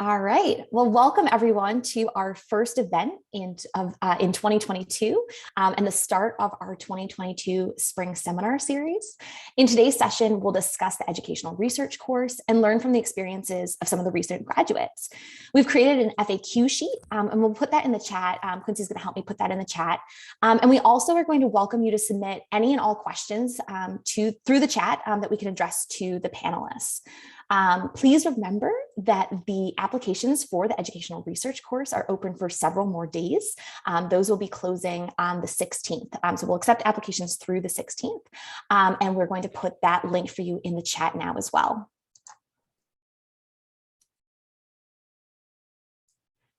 All right. Well, welcome everyone to our first event in 2022 and the start of our 2022 spring seminar series. In today's session, we'll discuss the educational research course and learn from the experiences of some of the recent graduates. We've created an FAQ sheet and we'll put that in the chat. Quincy's going to help me put that in the chat. And we also are going to welcome you to submit any and all questions through the chat that we can address to the panelists. Please remember that the applications for the educational research course are open for several more days. Those will be closing on the 16th. So we'll accept applications through the 16th. And we're going to put that link for you in the chat now as well.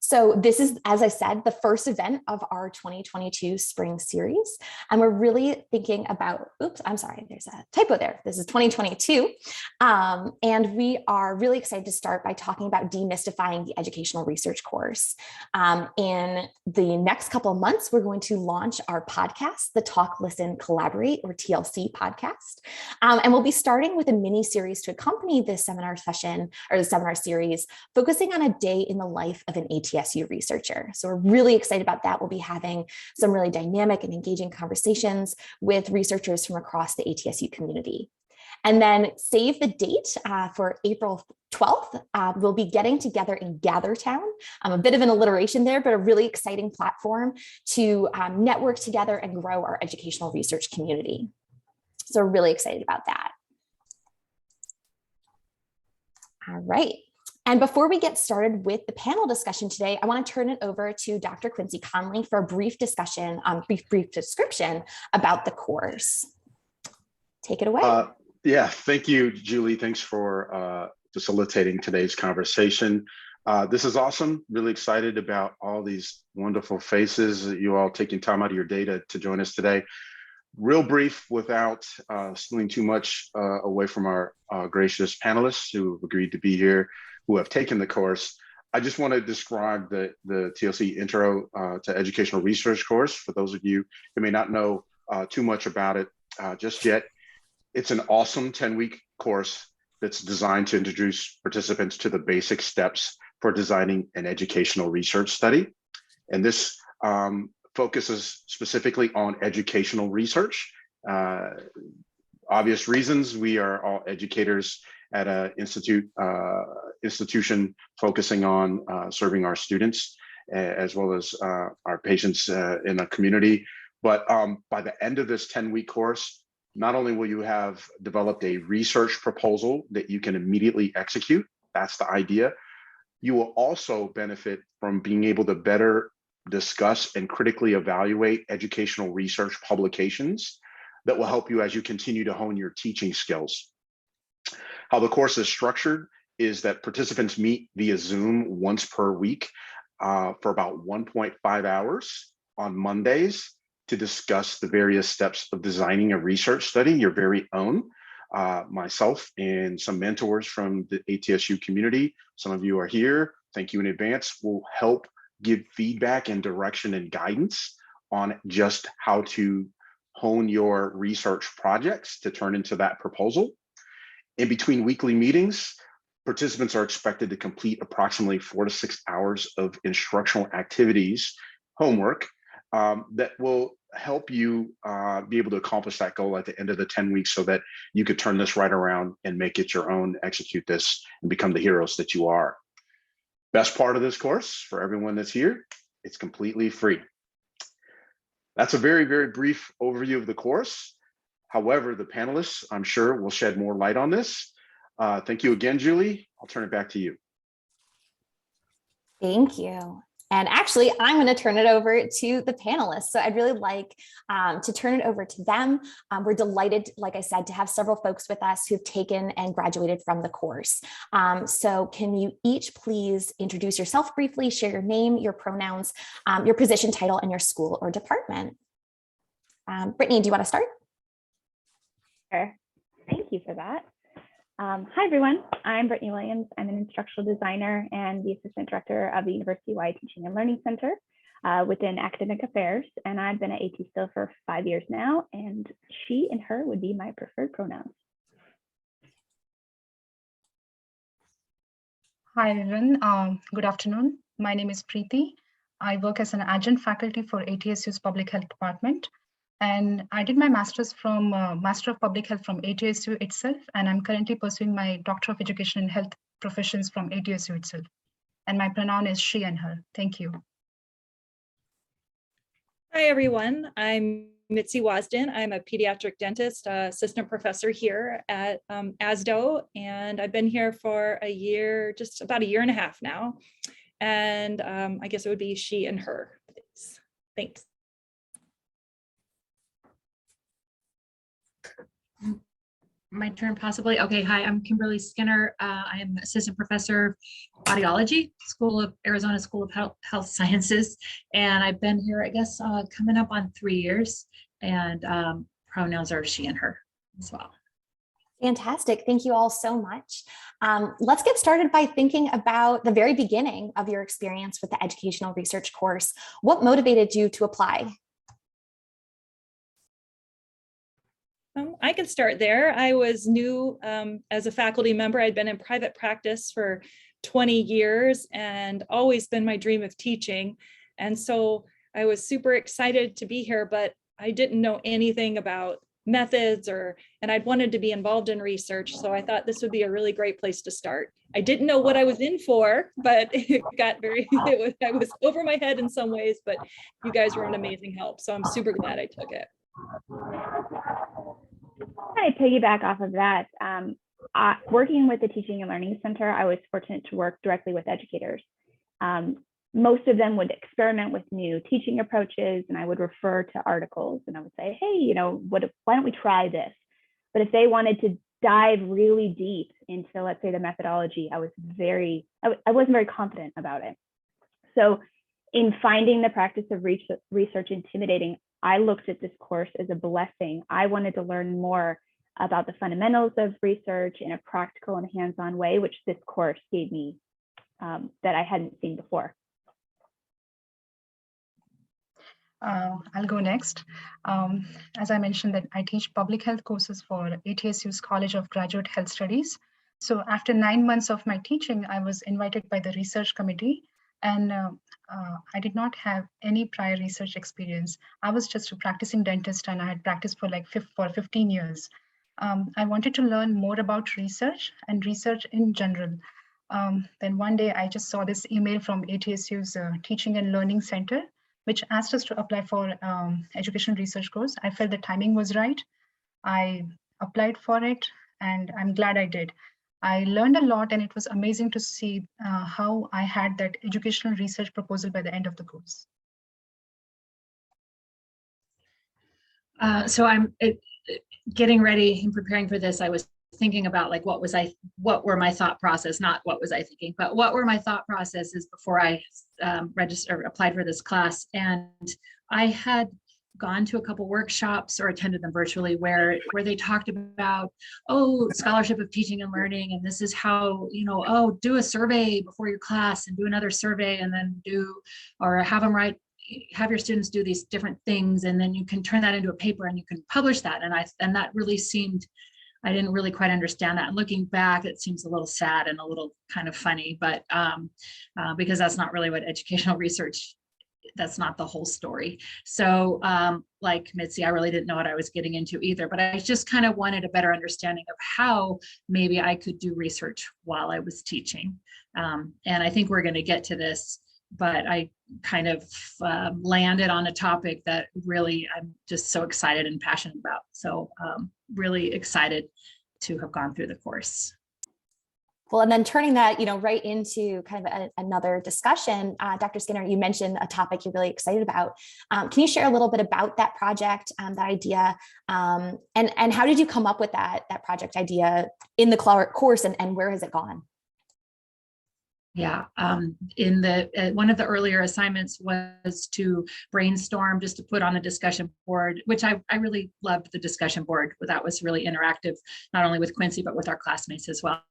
So this is, as I said, the first event of our 2022 spring series. And we're really thinking about, oops, I'm sorry, there's a typo there. This is 2022. And we are really excited to start by talking about demystifying the educational research course. In the next couple of months, we're going to launch our podcast, the Talk, Listen, Collaborate, or TLC podcast. And we'll be starting with a mini series to accompany this seminar session or the seminar series, focusing on a day in the life of an ATSU researcher. So we're really excited about that. We'll be having some really dynamic and engaging conversations with researchers from across the ATSU community. And then save the date for April 12th. We'll be getting together in GatherTown. A bit of an alliteration there, but a really exciting platform to network together and grow our educational research community. So we're really excited about that. All right. And before we get started with the panel discussion today, I want to turn it over to Dr. Quincy Conley for a brief discussion, brief description about the course. Take it away. Yeah, thank you, Julie. Thanks for facilitating today's conversation. This is awesome. Really excited about all these wonderful faces, you all taking time out of your day to join us today. Real brief, without stealing too much away from our gracious panelists who have agreed to be here, who have taken the course. I just want to describe the TLC Intro to Educational Research course for those of you who may not know too much about it just yet. It's an awesome 10-week course that's designed to introduce participants to the basic steps for designing an educational research study. And this focuses specifically on educational research. Obvious reasons, we are all educators at an institution focusing on serving our students as well as our patients in the community. But by the end of this 10-week course, not only will you have developed a research proposal that you can immediately execute, that's the idea, you will also benefit from being able to better discuss and critically evaluate educational research publications that will help you as you continue to hone your teaching skills. How the course is structured is that participants meet via Zoom once per week for about 1.5 hours on Mondays to discuss the various steps of designing a research study, your very own. Myself and some mentors from the ATSU community, some of you are here, thank you in advance, will help give feedback and direction and guidance on just how to hone your research projects to turn into that proposal. In between weekly meetings, participants are expected to complete approximately 4 to 6 hours of instructional activities, homework, that will help you be able to accomplish that goal at the end of the 10 weeks so that you could turn this right around and make it your own, execute this, and become the heroes that you are. Best part of this course for everyone that's here, it's completely free. That's a very, very brief overview of the course. However, the panelists, I'm sure, will shed more light on this. Thank you again, Julie. I'll turn it back to you. Thank you. And actually, I'm going to turn it over to the panelists. So I'd really like to turn it over to them. We're delighted, like I said, to have several folks with us who've taken and graduated from the course. So can you each please introduce yourself briefly, share your name, your pronouns, your position title, and your school or department? Brittany, do you want to start? Sure. Thank you for that. Hi, everyone. I'm Brittany Williams. I'm an instructional designer and the assistant director of the University-wide Teaching and Learning Center within academic affairs. And I've been at AT Still for 5 years now, and she and her would be my preferred pronouns. Hi, everyone. Good afternoon. My name is Preeti. I work as an adjunct faculty for ATSU's Public Health Department. And I did my master's from Master of Public Health from ATSU itself. And I'm currently pursuing my Doctor of Education in Health Professions from ATSU itself. And my pronoun is she and her. Thank you. Hi, everyone. I'm Mitzi Wasden. I'm a pediatric dentist, assistant professor here at ASDO, and I've been here for a year, just about a year and a half now. And I guess it would be she and her. Thanks. My turn, possibly. Okay, hi, I'm Kimberly Skinner. I am assistant professor of audiology, Arizona School of Health Sciences. And I've been here, I guess, coming up on 3 years, and pronouns are she and her as well. Fantastic. Thank you all so much. Let's get started by thinking about the very beginning of your experience with the educational research course. What motivated you to apply? I can start there. I was new as a faculty member. I'd been in private practice for 20 years and always been my dream of teaching. And so I was super excited to be here, but I didn't know anything about methods and I'd wanted to be involved in research. So I thought this would be a really great place to start. I didn't know what I was in for, but I was over my head in some ways, but you guys were an amazing help. So I'm super glad I took it. I piggyback off of that. Working with the Teaching and Learning Center, I was fortunate to work directly with educators. Most of them would experiment with new teaching approaches, and I would refer to articles and I would say, hey, why don't we try this? But if they wanted to dive really deep into, let's say, the methodology, I wasn't very confident about it. So in finding the practice of research intimidating, I looked at this course as a blessing. I wanted to learn more about the fundamentals of research in a practical and hands-on way, which this course gave me that I hadn't seen before. I'll go next. As I mentioned, that I teach public health courses for ATSU's College of Graduate Health Studies. So after 9 months of my teaching, I was invited by the research committee, and I did not have any prior research experience. I was just a practicing dentist, and I had practiced for 15 years. I wanted to learn more about research and research in general. Then one day I just saw this email from ATSU's Teaching and Learning Center, which asked us to apply for education research course. I felt the timing was right. I applied for it, and I'm glad I did. I learned a lot, and it was amazing to see how I had that educational research proposal by the end of the course. So I'm getting ready and preparing for this. I was thinking about what were my thought process, not what was I thinking, but what were my thought processes before I applied for this class. And I had gone to a couple workshops or attended them virtually where they talked about, scholarship of teaching and learning, and this is how, do a survey before your class and do another survey, and then have your students do these different things, and then you can turn that into a paper and you can publish that. And that really seemed, I didn't really quite understand that. And looking back, it seems a little sad and a little kind of funny, but because that's not really what educational research, that's not the whole story. So like Mitzi, I really didn't know what I was getting into either, but I just kind of wanted a better understanding of how maybe I could do research while I was teaching. And I think we're going to get to this, but I kind of landed on a topic that really I'm just so excited and passionate about. So really excited to have gone through the course. Well, and then turning that, right into kind of another discussion, Dr. Skinner, you mentioned a topic you're really excited about. Can you share a little bit about that project, that idea, and how did you come up with that project idea in the course, and where has it gone? Yeah, in one of the earlier assignments was to brainstorm, just to put on a discussion board, which I really loved the discussion board. That was really interactive, not only with Quincy, but with our classmates as well.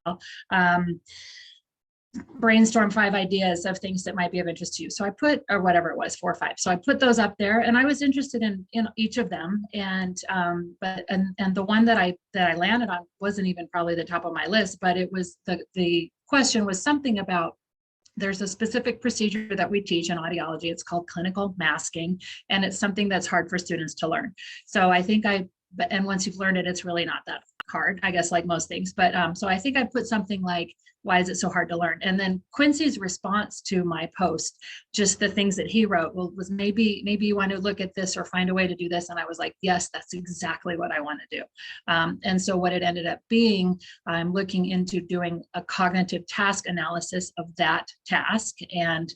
brainstorm 5 ideas of things that might be of interest to you. So I put, or whatever it was, 4 or 5. So I put those up there, and I was interested in each of them. And and the one that I landed on wasn't even probably the top of my list, but it was the question was something about, there's a specific procedure that we teach in audiology. It's called clinical masking, and it's something that's hard for students to learn. So I think and once you've learned it, it's really not that hard, I guess, like most things. But so I think I put something like, why is it so hard to learn? And then Quincy's response to my post, just the things that he wrote, was maybe you want to look at this or find a way to do this. And I was like, yes, that's exactly what I want to do. And so what it ended up being, I'm looking into doing a cognitive task analysis of that task, and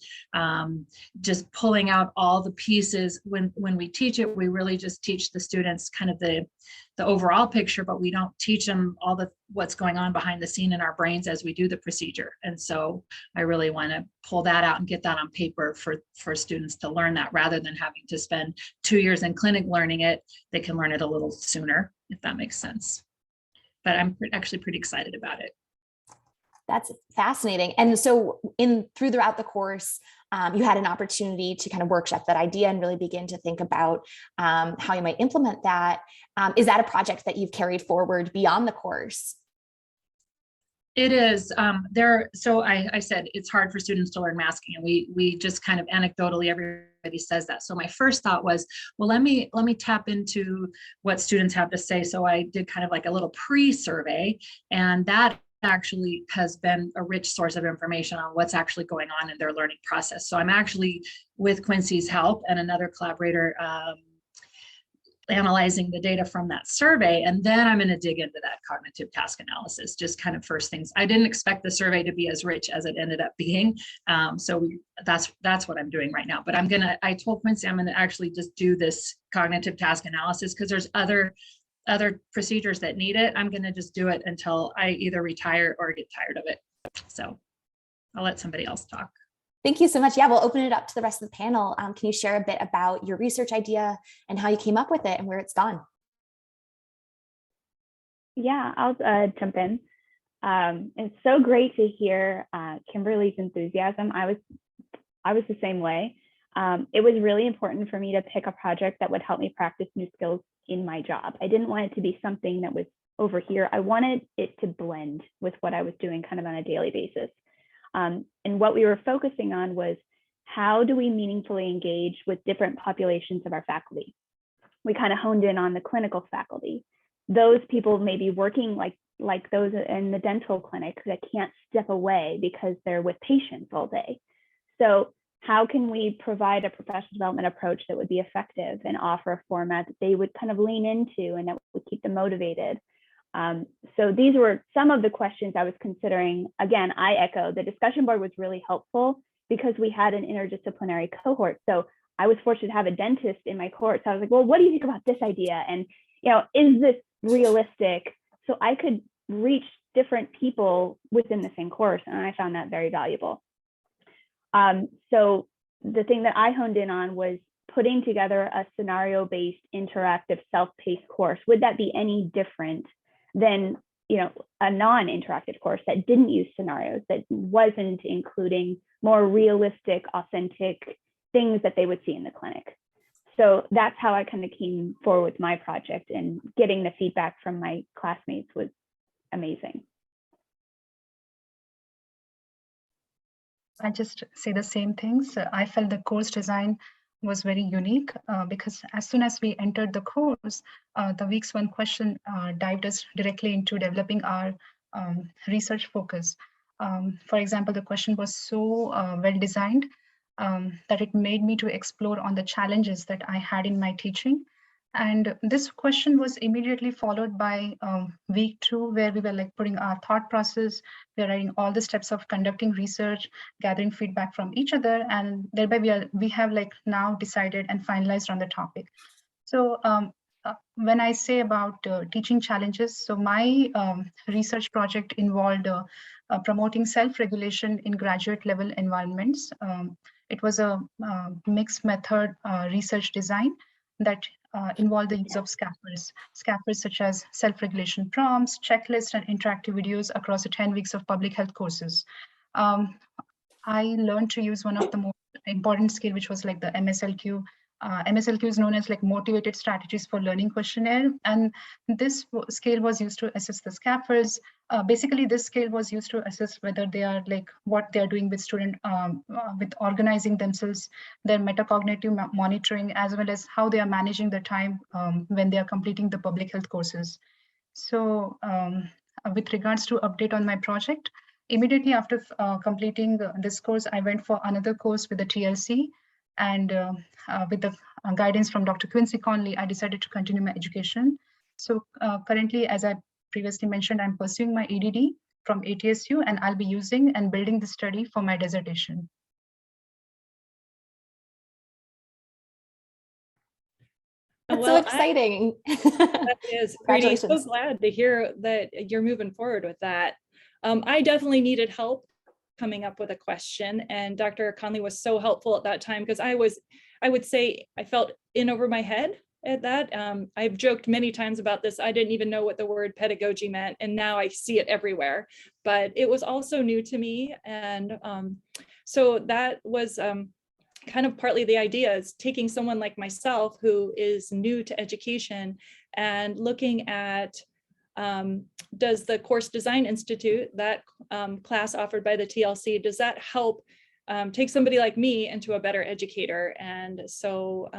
just pulling out all the pieces. When we teach it, we really just teach the students kind of the overall picture, but we don't teach them all what's going on behind the scene in our brains as we do the procedure. And so I really want to pull that out and get that on paper for students to learn that, rather than having to spend 2 years in clinic learning it. They can learn it a little sooner, if that makes sense. But I'm actually pretty excited about it. That's fascinating. And so throughout the course, you had an opportunity to kind of workshop that idea and really begin to think about how you might implement that. Is that a project that you've carried forward beyond the course? It is. So I said it's hard for students to learn masking, and we just kind of anecdotally, everybody says that. So my first thought was, well, let me tap into what students have to say. So I did kind of like a little pre-survey, and that actually has been a rich source of information on what's actually going on in their learning process. So I'm actually, with Quincy's help and another collaborator, analyzing the data from that survey, and then I'm going to dig into that cognitive task analysis, just kind of first things. I didn't expect the survey to be as rich as it ended up being. So that's what I'm doing right now. But I told Quincy I'm going to actually just do this cognitive task analysis, because there's other procedures that need it. I'm going to just do it until I either retire or get tired of it. So I'll let somebody else talk. Thank you so much. Yeah, we'll open it up to the rest of the panel. Can you share a bit about your research idea and how you came up with it and where it's gone? Yeah, I'll jump in. It's so great to hear Kimberly's enthusiasm. I was the same way. It was really important for me to pick a project that would help me practice new skills in my job. I didn't want it to be something that was over here. I wanted it to blend with what I was doing kind of on a daily basis. And what we were focusing on was, how do we meaningfully engage with different populations of our faculty? We kind of honed in on the clinical faculty. Those people may be working like those in the dental clinic that can't step away because they're with patients all day. So how can we provide a professional development approach that would be effective and offer a format that they would kind of lean into and that would keep them motivated? So these were some of the questions I was considering. Again, I echo, the discussion board was really helpful because we had an interdisciplinary cohort. So I was fortunate to have a dentist in my cohort. So I was like, well, what do you think about this idea? And, is this realistic? So I could reach different people within the same course. And I found that very valuable. So the thing that I honed in on was putting together a scenario-based interactive self-paced course. Would that be any different than a non-interactive course that didn't use scenarios, that wasn't including more realistic, authentic things that they would see in the clinic? So that's how I kind of came forward with my project, and getting the feedback from my classmates was amazing. I just say the same things. I felt the course design was very unique because as soon as we entered the course, the week's one question dived us directly into developing our research focus. For example, the question was so well designed that it made me to explore on the challenges that I had in my teaching. And this question was immediately followed by week 2, where we were putting our thought process, we're writing all the steps of conducting research, gathering feedback from each other, and thereby we have now decided and finalized on the topic. So when I say about teaching challenges, so my research project involved promoting self-regulation in graduate level environments. It was a mixed method research design that involve the use of scaffolds such as self-regulation prompts, checklists, and interactive videos across the 10 weeks of public health courses. I learned to use one of the most important skill, which was like the MSLQ. MSLQ is known as like motivated strategies for learning questionnaire. And this scale was used to assess the scaffolds. Basically, this scale was used to assess whether they are like what they are doing with student, with organizing themselves, their metacognitive monitoring, as well as how they are managing the time when they are completing the public health courses. So with regards to update on my project, immediately after completing this course, I went for another course with the TLC, and with the guidance from Dr. Quincy Conley, I decided to continue my education. So currently, as I previously mentioned, I'm pursuing my EDD from ATSU, and I'll be using and building the study for my dissertation. That's so exciting. That is pretty. So glad to hear that you're moving forward with that. I definitely needed help coming up with a question, and Dr. Conley was so helpful at that time, because I would say I felt in over my head at that. I've joked many times about this. I didn't even know what the word pedagogy meant, and now I see it everywhere, but it was also new to me. And so that was kind of partly the idea, is taking someone like myself who is new to education and looking at does the Course Design Institute, that class offered by the TLC, does that help take somebody like me into a better educator? And so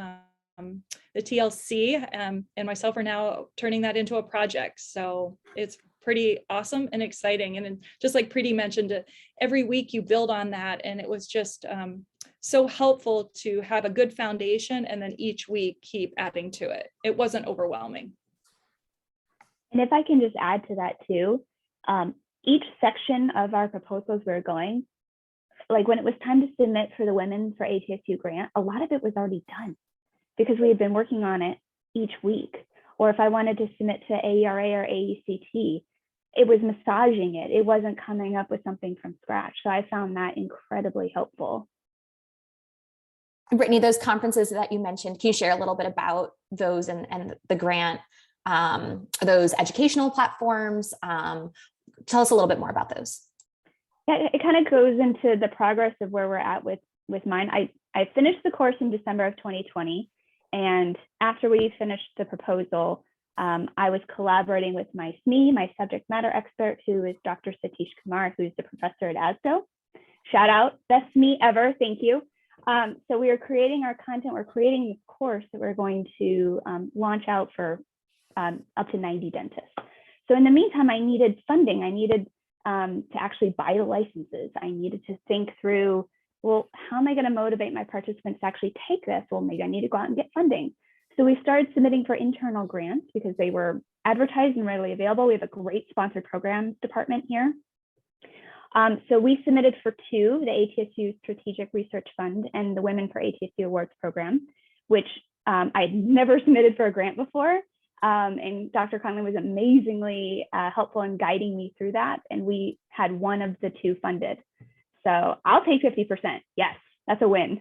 the TLC and myself are now turning that into a project. So it's pretty awesome and exciting. And just like Preeti mentioned, every week you build on that. And it was just so helpful to have a good foundation and then each week keep adding to it. It wasn't overwhelming. And if I can just add to that too, each section of our proposals we're going, like when it was time to submit for the Women for ATSU grant, a lot of it was already done because we had been working on it each week. Or if I wanted to submit to AERA or AECT, it was massaging it. It wasn't coming up with something from scratch. So I found that incredibly helpful. Brittany, those conferences that you mentioned, can you share a little bit about those and the grant, those educational platforms? Tell us a little bit more about those. Yeah, it kind of goes into the progress of where we're at with mine. I finished the course in December of 2020. And after we finished the proposal, I was collaborating with my SME, my subject matter expert, who is Dr. Satish Kumar, who's the professor at ASDO. Shout out, best SME ever, thank you. So we are creating our content. We're creating this course that we're going to launch out for up to 90 dentists. So in the meantime, I needed funding. I needed to actually buy the licenses. I needed to think through, well, how am I going to motivate my participants to actually take this? Well, maybe I need to go out and get funding. So we started submitting for internal grants because they were advertised and readily available. We have a great sponsored programs department here. So we submitted for two, the ATSU Strategic Research Fund and the Women for ATSU Awards program, which I'd never submitted for a grant before. And Dr. Conley was amazingly helpful in guiding me through that. And we had one of the two funded. So I'll take 50%. Yes, that's a win.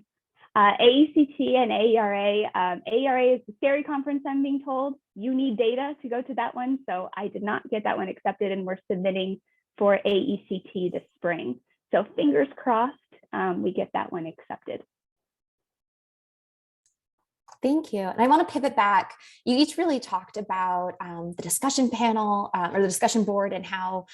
AECT and AERA. AERA is the scary conference, I'm being told. You need data to go to that one. So I did not get that one accepted, and we're submitting for AECT this spring. So fingers crossed we get that one accepted. Thank you. And I want to pivot back. You each really talked about the discussion panel or the discussion board and how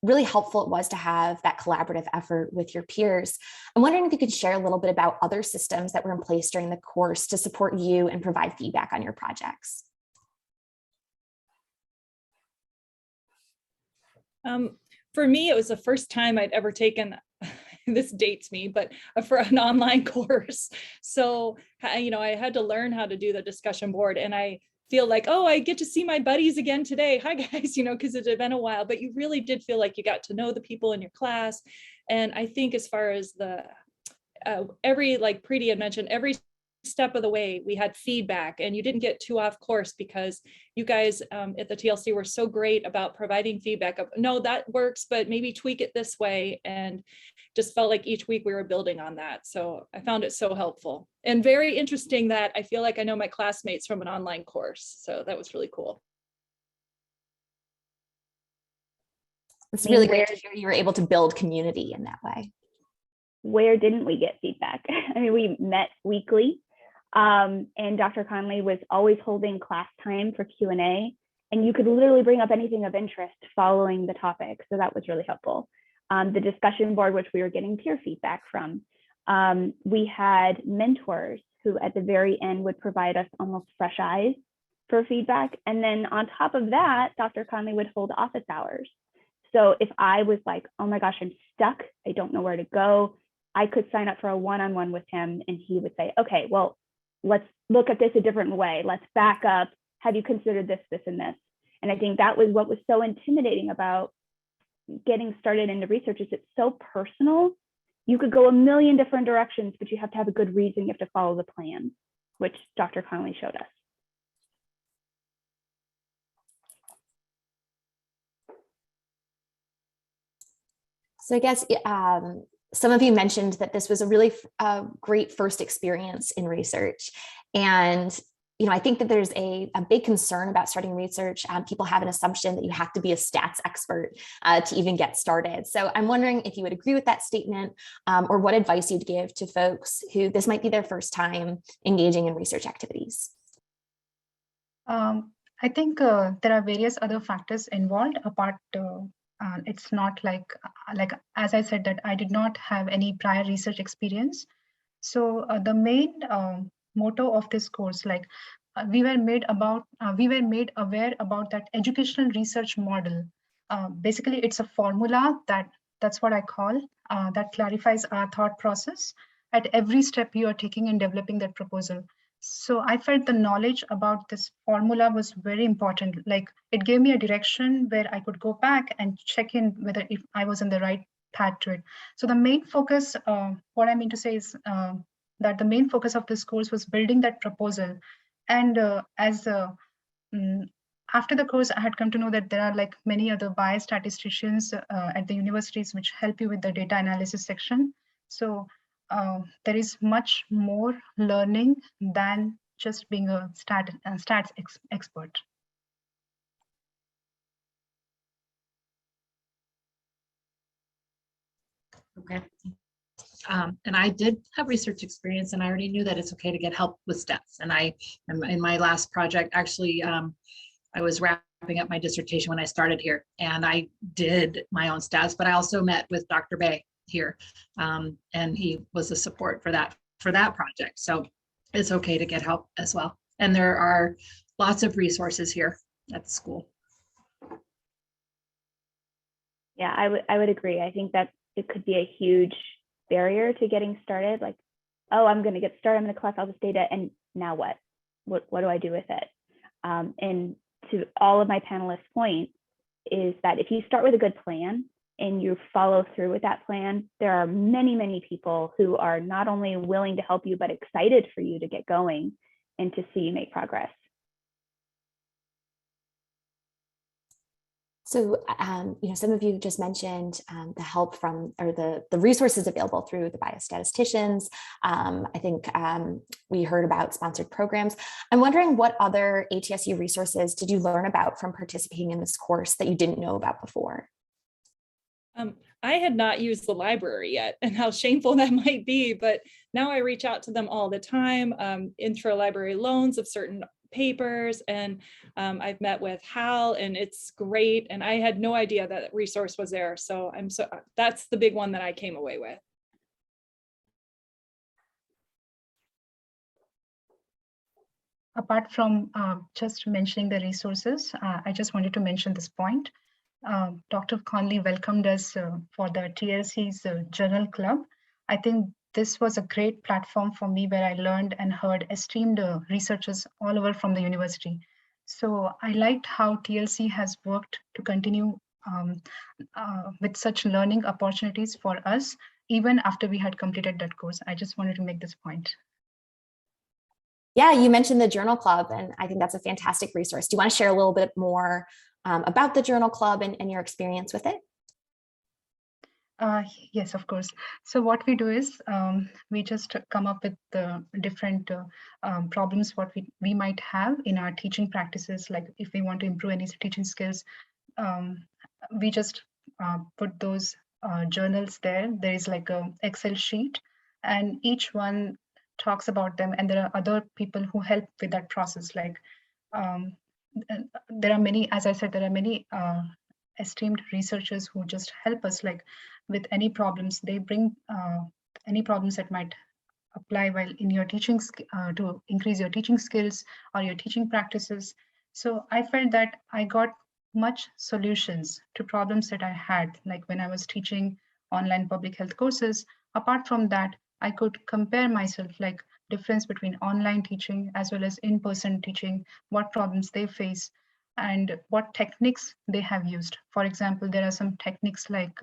really helpful it was to have that collaborative effort with your peers. I'm wondering if you could share a little bit about other systems that were in place during the course to support you and provide feedback on your projects. For me, it was the first time I'd ever taken, this dates me, but for an online course. So, you know, I had to learn how to do the discussion board, and I feel like, oh, I get to see my buddies again today. Hi guys, you know, because it had been a while, but you really did feel like you got to know the people in your class. And I think as far as the, like Preeti had mentioned, every step of the way we had feedback, and you didn't get too off course because you guys at the TLC were so great about providing feedback of, no, that works, but maybe tweak it this way. And just felt like each week we were building on that. So I found it so helpful and very interesting that I feel like I know my classmates from an online course. So that was really cool. It's really great to hear you were able to build community in that way. Where didn't we get feedback? I mean, we met weekly, and Dr. Conley was always holding class time for Q&A, and you could literally bring up anything of interest following the topic. So that was really helpful. The discussion board, which we were getting peer feedback from. We had mentors who at the very end would provide us almost fresh eyes for feedback. And then on top of that, Dr. Conley would hold office hours. So if I was like, oh my gosh, I'm stuck, I don't know where to go, I could sign up for a one-on-one with him, and he would say, okay, well, let's look at this a different way. Let's back up. Have you considered this, this, and this? And I think that was what was so intimidating about getting started into research, is it's so personal. You could go a million different directions, but you have to have a good reason. You have to follow the plan, which Dr. Conley showed us. So I guess some of you mentioned that this was a really great first experience in research. And I think that there's a big concern about starting research. People have an assumption that you have to be a stats expert to even get started. So I'm wondering if you would agree with that statement, or what advice you'd give to folks who this might be their first time engaging in research activities. I think there are various other factors involved apart. It's not like as I said, that I did not have any prior research experience. So the main motto of this course, we were made aware about that educational research model. Basically, it's a formula that's what I call that clarifies our thought process at every step you are taking in developing that proposal. So I felt the knowledge about this formula was very important. Like, it gave me a direction where I could go back and check in whether if I was on the right path to it. So the main focus, what I mean to say is that the main focus of this course was building that proposal. And after the course, I had come to know that there are like many other biostatisticians at the universities which help you with the data analysis section. So there is much more learning than just being a stats expert. Okay. And I did have research experience, and I already knew that it's okay to get help with stats. And I am in my last project, actually, I was wrapping up my dissertation when I started here, and I did my own stats, but I also met with Dr. Bay here, and he was a support for that project. So it's okay to get help as well. And there are lots of resources here at the school. Yeah, I would agree. I think that it could be a huge barrier to getting started. Like, oh, I'm going to get started, I'm going to collect all this data, and now what? What do I do with it? And to all of my panelists' point is that if you start with a good plan and you follow through with that plan, there are many, many people who are not only willing to help you, but excited for you to get going and to see you make progress. So, some of you just mentioned the help from, or the resources available through the biostatisticians. I think we heard about sponsored programs. I'm wondering, what other ATSU resources did you learn about from participating in this course that you didn't know about before? I had not used the library yet, and how shameful that might be, but now I reach out to them all the time, intra-library loans of certain papers, and I've met with Hal, and it's great, and I had no idea that resource was there, so that's the big one that I came away with. Apart from just mentioning the resources, I just wanted to mention this point. Dr. Conley welcomed us for the TLC's Journal Club. I think this was a great platform for me, where I learned and heard esteemed researchers all over from the university. So I liked how TLC has worked to continue with such learning opportunities for us, even after we had completed that course. I just wanted to make this point. Yeah, you mentioned the Journal Club, and I think that's a fantastic resource. Do you want to share a little bit more about the Journal Club and your experience with it? Yes, of course. So what we do is we just come up with the different problems what we might have in our teaching practices. Like if we want to improve any teaching skills, we just put those journals there. There is like a Excel sheet, and each one talks about them. And there are other people who help with that process. Like there are many, as I said, there are many esteemed researchers who just help us like with any problems. They bring any problems that might apply while in your teaching to increase your teaching skills or your teaching practices. So I felt that I got much solutions to problems that I had, like when I was teaching online public health courses. Apart from that, I could compare myself, like difference between online teaching as well as in-person teaching, what problems they face and what techniques they have used. For example, there are some techniques like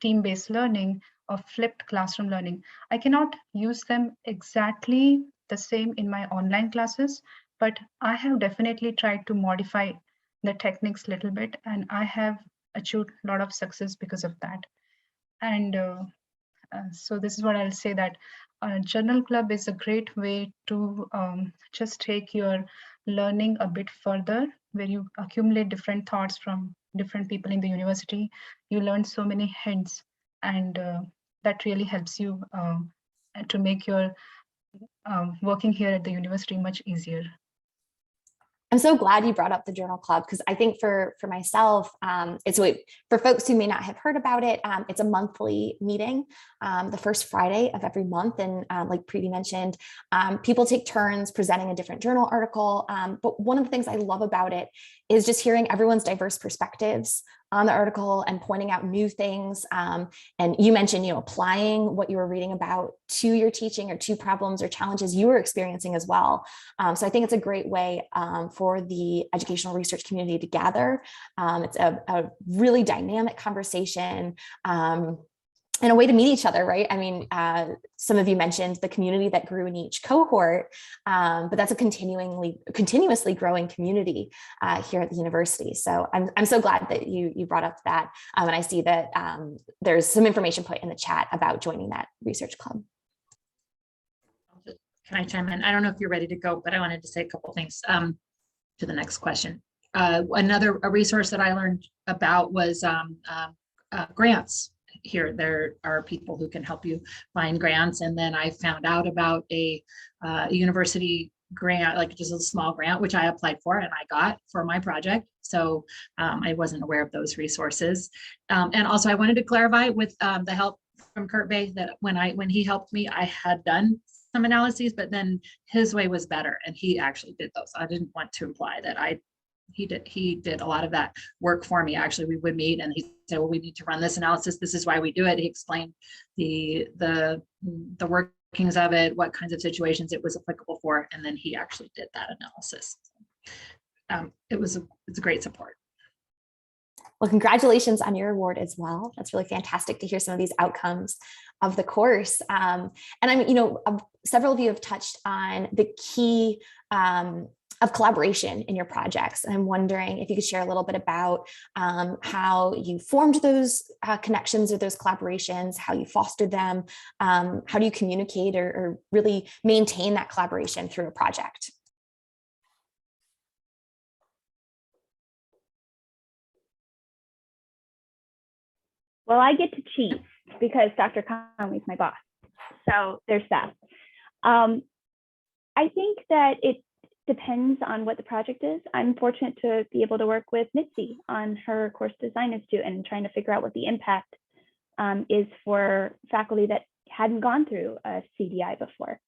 team-based learning or flipped classroom learning. I cannot use them exactly the same in my online classes, but I have definitely tried to modify the techniques a little bit, and I have achieved a lot of success because of that. And so this is what I'll say, that journal club is a great way to just take your learning a bit further, where you accumulate different thoughts from different people in the university. You learn so many hints, and that really helps you to make your working here at the university much easier. I'm so glad you brought up the journal club, because I think for myself, it's for folks who may not have heard about it, it's a monthly meeting, the first Friday of every month. And like Preeti mentioned, people take turns presenting a different journal article. But one of the things I love about it is just hearing everyone's diverse perspectives on the article and pointing out new things. And you mentioned, applying what you were reading about to your teaching or to problems or challenges you were experiencing as well. So I think it's a great way for the educational research community to gather. It's a really dynamic conversation. And a way to meet each other, right? I mean, some of you mentioned the community that grew in each cohort, but that's a continuously growing community here at the university. So I'm so glad that you brought up that, and I see that there's some information put in the chat about joining that research club. Can I chime in? I don't know if you're ready to go, but I wanted to say a couple things to the next question. Another resource that I learned about was grants. Here, there are people who can help you find grants. And then I found out about a university grant, like just a small grant, which I applied for and I got for my project. So I wasn't aware of those resources. And also I wanted to clarify with the help from Kurt Bay that when he helped me, I had done some analyses, but then his way was better and he actually did those. I didn't want to imply that he did a lot of that work for me. Actually, we would meet and he said, well, we need to run this analysis. This is why we do it. He explained the workings of it, what kinds of situations it was applicable for. And then he actually did that analysis. It's a great support. Well, congratulations on your award as well. That's really fantastic to hear some of these outcomes of the course. And several of you have touched on the key of collaboration in your projects. And I'm wondering if you could share a little bit about how you formed those connections or those collaborations, how you fostered them, how do you communicate or really maintain that collaboration through a project? Well, I get to cheat because Dr. Conley's my boss. So there's that. I think that it depends on what the project is. I'm fortunate to be able to work with Mitzi on her course design institute and trying to figure out what the impact is for faculty that hadn't gone through a CDI before.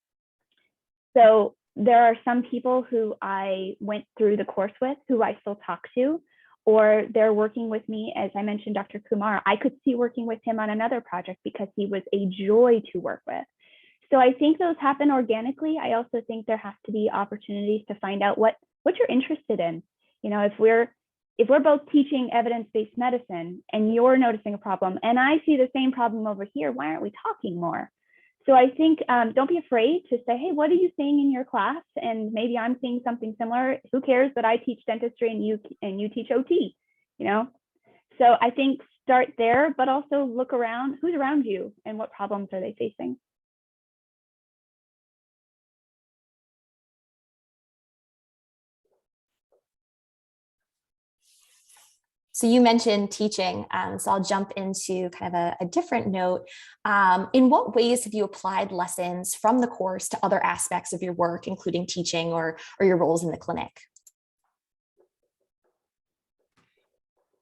So there are some people who I went through the course with who I still talk to, or they're working with me. As I mentioned, Dr. Kumar, I could see working with him on another project because he was a joy to work with. So I think those happen organically. I also think there has to be opportunities to find out what you're interested in. If we're both teaching evidence-based medicine and you're noticing a problem and I see the same problem over here, why aren't we talking more? So I think don't be afraid to say, hey, what are you seeing in your class? And maybe I'm seeing something similar. Who cares that I teach dentistry and you teach OT, So I think start there, but also look around, who's around you and what problems are they facing? So you mentioned teaching, so I'll jump into kind of a different note. In what ways have you applied lessons from the course to other aspects of your work, including teaching or your roles in the clinic?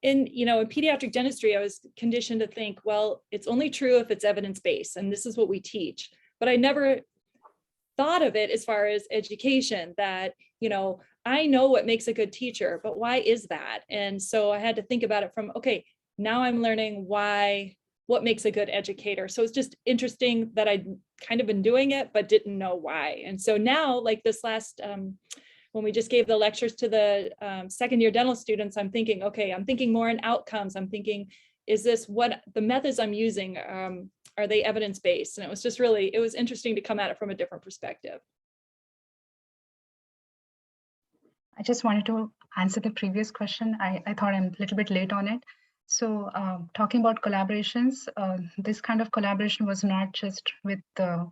In pediatric dentistry, I was conditioned to think, well, it's only true if it's evidence-based, and this is what we teach. But I never thought of it as far as education, that, I know what makes a good teacher, but why is that? And so I had to think about it from, okay, now I'm learning what makes a good educator. So it's just interesting that I'd kind of been doing it, but didn't know why. And so now, like this last, when we just gave the lectures to the second year dental students, I'm thinking, okay, I'm thinking more in outcomes. I'm thinking, is this what the methods I'm using, are they evidence-based? And it was just it was interesting to come at it from a different perspective. I just wanted to answer the previous question. I thought I'm a little bit late on it. So talking about collaborations, this kind of collaboration was not just with the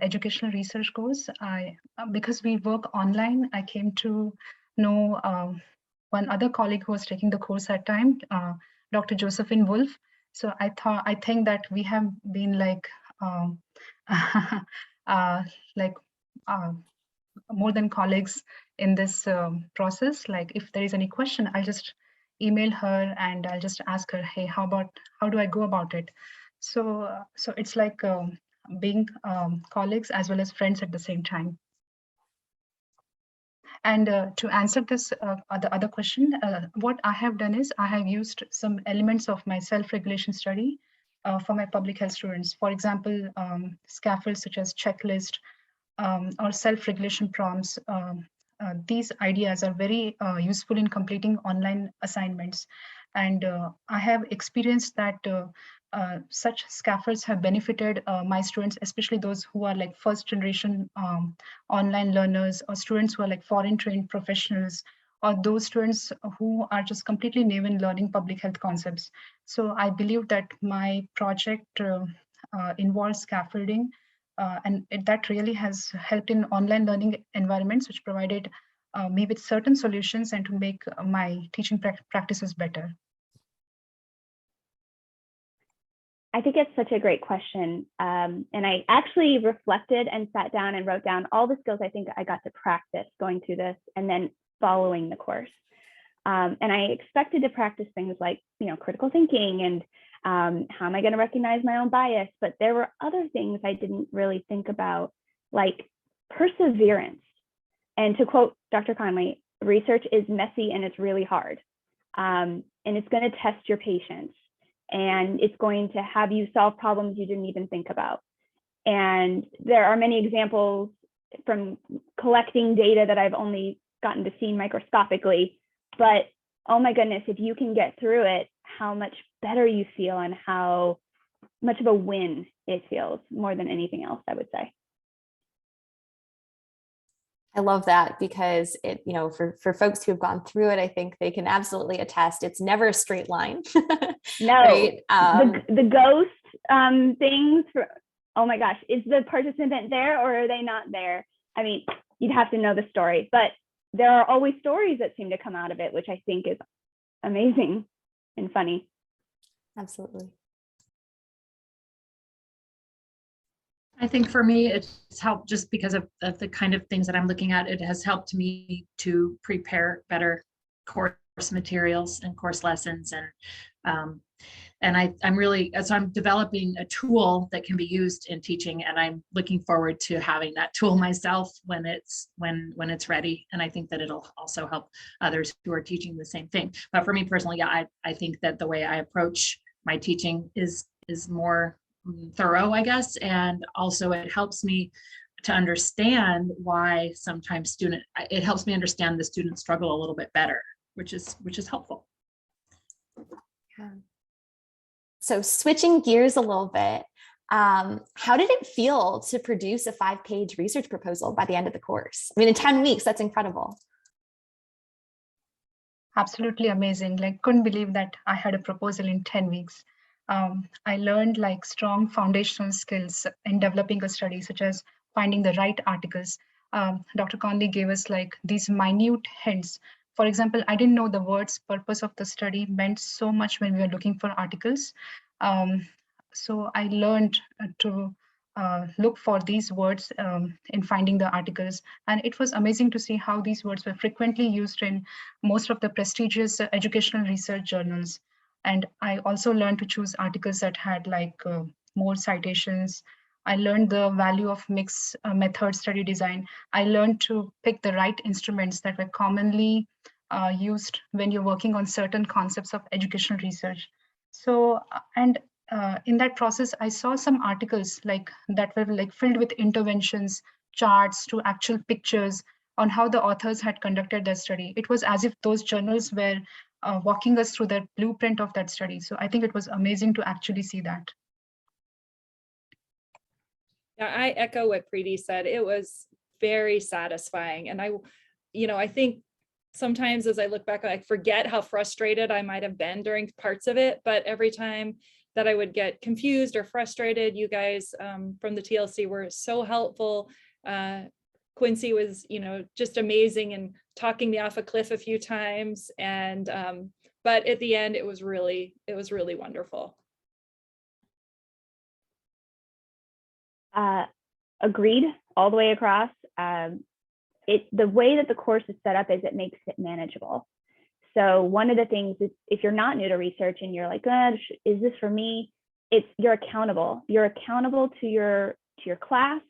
educational research goals. Because we work online, I came to know one other colleague who was taking the course at time, Dr. Josephine Wolf. So I think that we have been like more than colleagues in this process. Like if there is any question, I'll just email her and I'll just ask her, hey, how do I go about it? So it's like being colleagues as well as friends at the same time. And to answer this, the other question, what I have done is I have used some elements of my self-regulation study for my public health students. For example, scaffolds such as checklist or self-regulation prompts. These ideas are very useful in completing online assignments. And I have experienced that such scaffolds have benefited my students, especially those who are like first generation online learners, or students who are like foreign trained professionals, or those students who are just completely new in learning public health concepts. So I believe that my project involves scaffolding, and that really has helped in online learning environments, which provided me with certain solutions and to make my teaching practices better. I think it's such a great question. And I actually reflected and sat down and wrote down all the skills I think I got to practice going through this and then following the course. And I expected to practice things like, critical thinking and how am I going to recognize my own bias? But there were other things I didn't really think about, like perseverance. And to quote Dr. Conley, research is messy and it's really hard. And it's going to test your patience. And it's going to have you solve problems you didn't even think about. And there are many examples from collecting data that I've only gotten to see microscopically, but oh my goodness, if you can get through it, how much better you feel and how much of a win it feels more than anything else, I would say. I love that because it, for folks who have gone through it, I think they can absolutely attest it's never a straight line. No, right? The ghost things, oh my gosh, is the participant there or are they not there? I mean, you'd have to know the story, but there are always stories that seem to come out of it, which I think is amazing and funny. Absolutely. I think for me, it's helped just because of the kind of things that I'm looking at. It has helped me to prepare better course materials and course lessons. And I'm developing a tool that can be used in teaching, and I'm looking forward to having that tool myself when it's ready. And I think that it'll also help others who are teaching the same thing. But for me personally, yeah, I think that the way I approach my teaching is more thorough, I guess. And also it helps me to understand why sometimes it helps me understand the student struggle a little bit better, which is helpful. Yeah. So switching gears a little bit, how did it feel to produce a 5-page research proposal by the end of the course? I mean, in 10 weeks, that's incredible. Absolutely amazing. Like, couldn't believe that I had a proposal in 10 weeks. I learned like strong foundational skills in developing a study, such as finding the right articles. Dr. Conley gave us like these minute hints For example, I didn't know the words purpose of the study meant so much when we were looking for articles. So I learned to look for these words in finding the articles. And it was amazing to see how these words were frequently used in most of the prestigious educational research journals. And I also learned to choose articles that had like more citations. I learned the value of mixed method study design. I learned to pick the right instruments that were commonly used when you're working on certain concepts of educational research. So, and in that process, I saw some articles like that were like filled with interventions, charts to actual pictures on how the authors had conducted their study. It was as if those journals were walking us through the blueprint of that study. So I think it was amazing to actually see that. Yeah, I echo what Preeti said. It was very satisfying. And I think sometimes as I look back, I forget how frustrated I might have been during parts of it. But every time that I would get confused or frustrated, you guys from the TLC were so helpful. Quincy was, just amazing and talking me off a cliff a few times. And but at the end, it was really wonderful. Agreed all the way across. The way that the course is set up is it makes it manageable. So one of the things is if you're not new to research and you're like, is this for me? You're accountable. You're accountable to your class,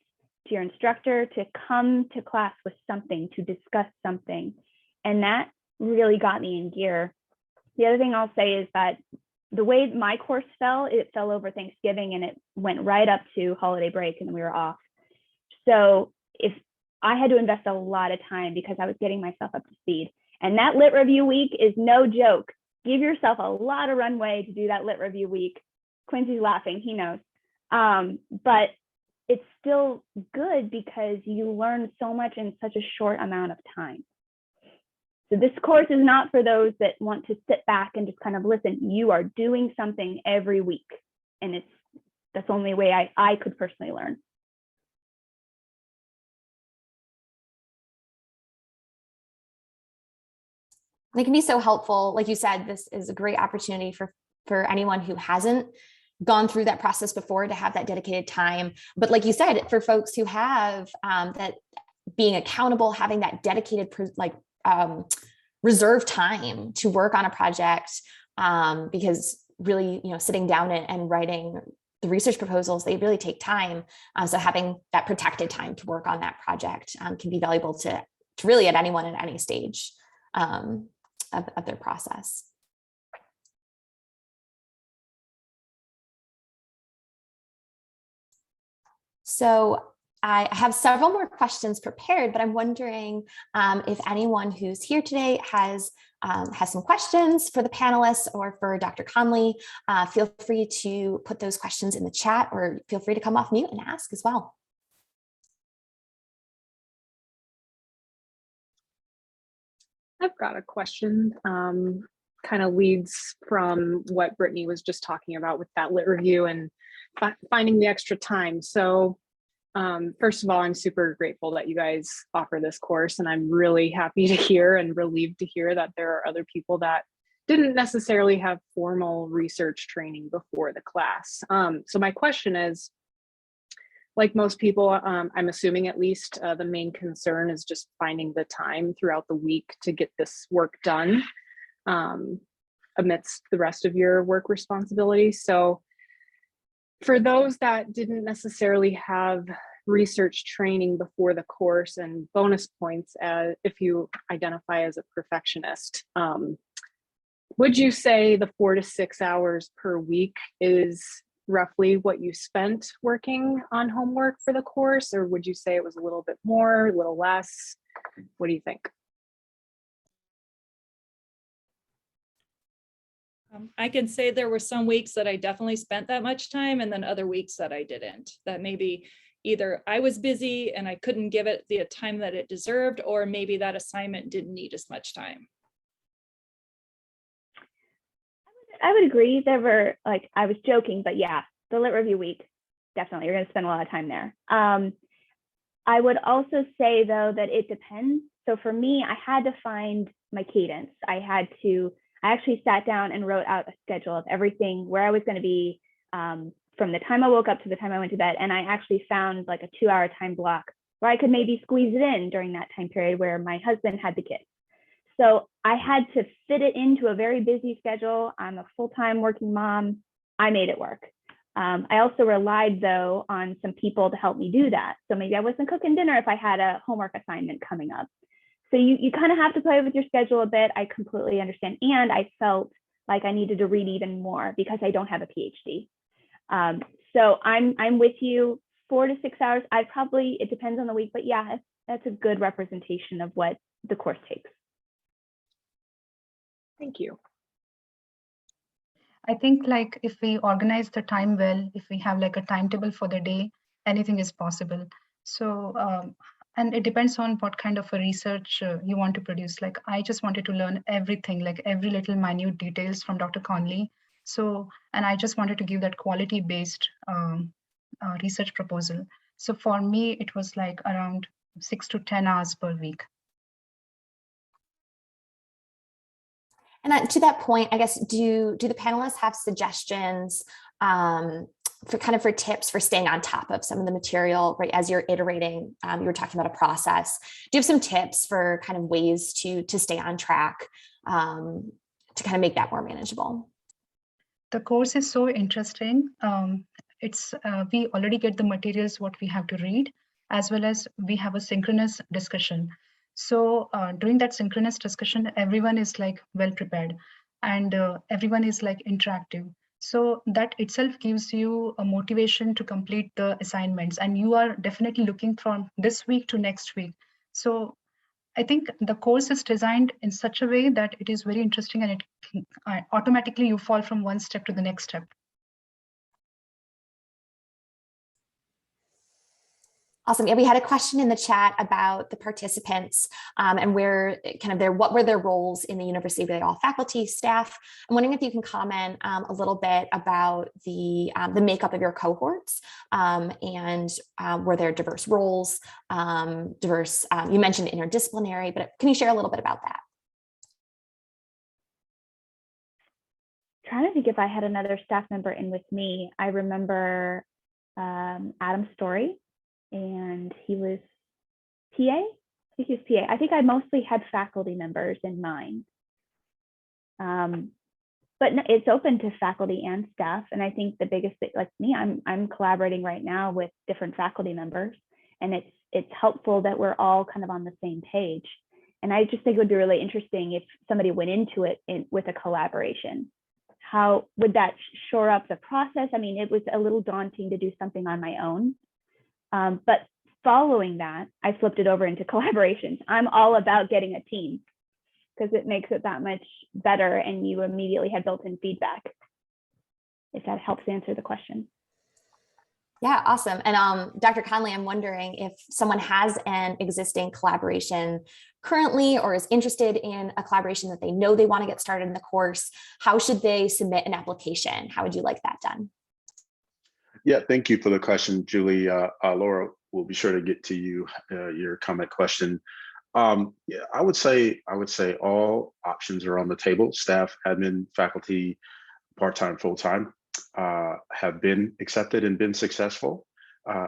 to your instructor, to come to class with something, to discuss something. And that really got me in gear. The other thing I'll say is that the way my course it fell over Thanksgiving and it went right up to holiday break and we were off. So if I had to invest a lot of time because I was getting myself up to speed. And that lit review week is no joke. Give yourself a lot of runway to do that lit review week. Quincy's laughing, he knows. But it's still good because you learn so much in such a short amount of time. So this course is not for those that want to sit back and just kind of listen. You are doing something every week. And that's the only way I could personally learn. They can be so helpful. Like you said, this is a great opportunity for anyone who hasn't gone through that process before to have that dedicated time. But like you said, for folks who have that being accountable, having that dedicated reserve time to work on a project, because really, sitting down and writing the research proposals, they really take time. So having that protected time to work on that project can be valuable to really at anyone at any stage of their process. So I have several more questions prepared, but I'm wondering if anyone who's here today has some questions for the panelists or for Dr. Conley. Feel free to put those questions in the chat or feel free to come off mute and ask as well. I've got a question, kind of leads from what Brittany was just talking about with that lit review and finding the extra time. So first of all, I'm super grateful that you guys offer this course, and I'm really happy to hear and relieved to hear that there are other people that didn't necessarily have formal research training before the class. So my question is, like most people, I'm assuming at least the main concern is just finding the time throughout the week to get this work done amidst the rest of your work responsibilities. So for those that didn't necessarily have research training before the course, and bonus points if you identify as a perfectionist, would you say the 4 to 6 hours per week is roughly what you spent working on homework for the course, or would you say it was a little bit more, a little less? What do you think? I can say there were some weeks that I definitely spent that much time, and then other weeks that I didn't. That maybe either I was busy and I couldn't give it the time that it deserved, or maybe that assignment didn't need as much time. I would agree. There were, like, I was joking, but yeah, the lit review week, definitely, you're going to spend a lot of time there. I would also say, though, that it depends. So for me, I had to find my cadence. I actually sat down and wrote out a schedule of everything, where I was going to be from the time I woke up to the time I went to bed. And I actually found like a 2-hour time block where I could maybe squeeze it in during that time period where my husband had the kids. So I had to fit it into a very busy schedule. I'm a full-time working mom. I made it work. I also relied, though, on some people to help me do that. So maybe I wasn't cooking dinner if I had a homework assignment coming up. So you kind of have to play with your schedule a bit. I completely understand. And I felt like I needed to read even more because I don't have a PhD. So I'm with you, 4 to 6 hours. It depends on the week, but yeah, that's a good representation of what the course takes. Thank you. I think like if we organize the time well, if we have like a timetable for the day, anything is possible. So, and it depends on what kind of a research you want to produce. Like I just wanted to learn everything, like every little minute details from Dr. Conley. So, and I just wanted to give that quality-based research proposal. So for me, it was like around 6 to 10 hours per week. And to that point, I guess, do the panelists have suggestions for tips for staying on top of some of the material, right? As you're iterating, you were talking about a process. Do you have some tips for kind of ways to stay on track to kind of make that more manageable? The course is so interesting. We already get the materials, what we have to read, as well as we have a synchronous discussion. So during that synchronous discussion, everyone is like well prepared and everyone is like interactive. So that itself gives you a motivation to complete the assignments, and you are definitely looking from this week to next week. So I think the course is designed in such a way that it is very interesting, and automatically you fall from one step to the next step. Awesome. Yeah, we had a question in the chat about the participants and what were their roles in the university? Were they all faculty, staff? I'm wondering if you can comment a little bit about the makeup of your cohorts and were there diverse roles, you mentioned interdisciplinary, but can you share a little bit about that? Trying to think if I had another staff member in with me. I remember Adam Story, and he was PA. I think he was PA. I think I mostly had faculty members in mind. But it's open to faculty and staff. And I think the biggest thing, like me, I'm collaborating right now with different faculty members, and it's helpful that we're all kind of on the same page. And I just think it would be really interesting if somebody went into it with a collaboration. How would that shore up the process? I mean, it was a little daunting to do something on my own. But following that, I flipped it over into collaborations. I'm all about getting a team because it makes it that much better, and you immediately have built-in feedback, if that helps answer the question. Yeah, awesome. And Dr. Conley, I'm wondering if someone has an existing collaboration currently or is interested in a collaboration that they know they want to get started in the course, how should they submit an application? How would you like that done? Yeah, thank you for the question, Julie. Laura will be sure to get to you your comment question. Yeah, I would say all options are on the table. Staff, admin, faculty, part-time, full-time have been accepted and been successful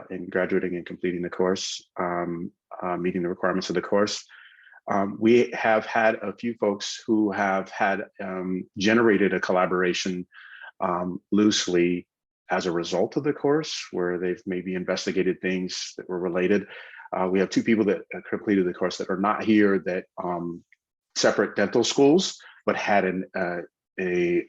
in graduating and completing the course, meeting the requirements of the course. We have had a few folks who have had generated a collaboration loosely as a result of the course, where they've maybe investigated things that were related. We have 2 people that completed the course that are not here, that separate dental schools, but had a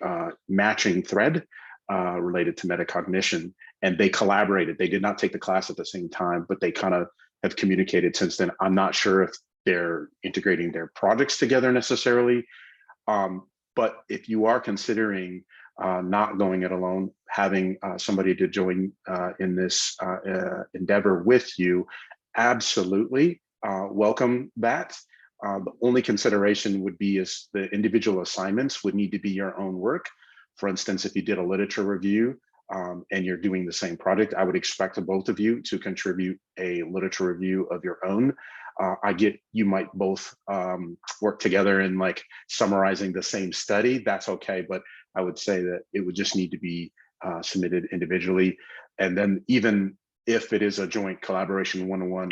matching thread related to metacognition, and they collaborated. They did not take the class at the same time, but they kind of have communicated since then. I'm not sure if they're integrating their projects together necessarily, but if you are considering not going it alone, having somebody to join in this endeavor with you, absolutely welcome that. The only consideration would be is the individual assignments would need to be your own work. For instance, if you did a literature review and you're doing the same project, I would expect both of you to contribute a literature review of your own. I get you might both work together in like summarizing the same study. That's okay, but I would say that it would just need to be submitted individually. And then even if it is a joint collaboration one-on-one,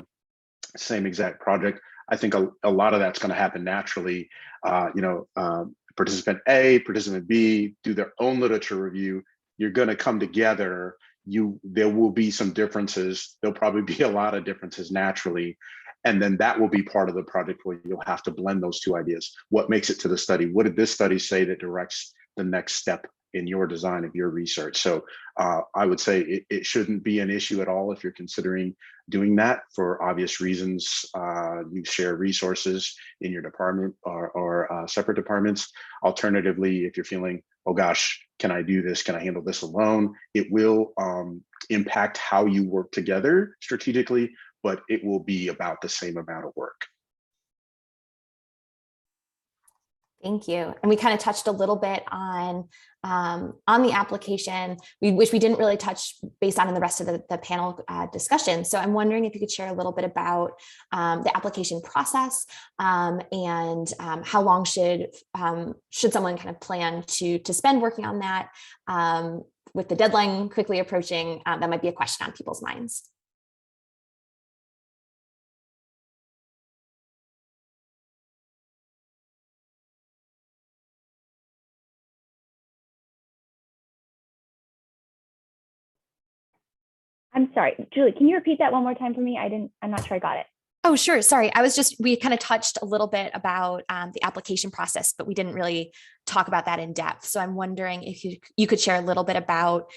same exact project, I think a lot of that's going to happen naturally. Participant A, participant B do their own literature review. You're going to come together. There will be some differences. There'll probably be a lot of differences naturally. And then that will be part of the project where you'll have to blend those two ideas. What makes it to the study? What did this study say that directs the next step in your design of your research? So I would say it shouldn't be an issue at all if you're considering doing that for obvious reasons. You share resources in your department or separate departments. Alternatively, if you're feeling, oh gosh, can I do this? Can I handle this alone? It will impact how you work together strategically, but it will be about the same amount of work. Thank you. And we kind of touched a little bit on the application, which we didn't really touch based on in the rest of the panel discussion. So I'm wondering if you could share a little bit about the application process and how long should someone kind of plan to spend working on that with the deadline quickly approaching. That might be a question on people's minds. I'm sorry, Julie, can you repeat that one more time for me? I'm not sure I got it. Oh, sure. Sorry. We kind of touched a little bit about the application process, but we didn't really talk about that in depth. So I'm wondering if you could share a little bit about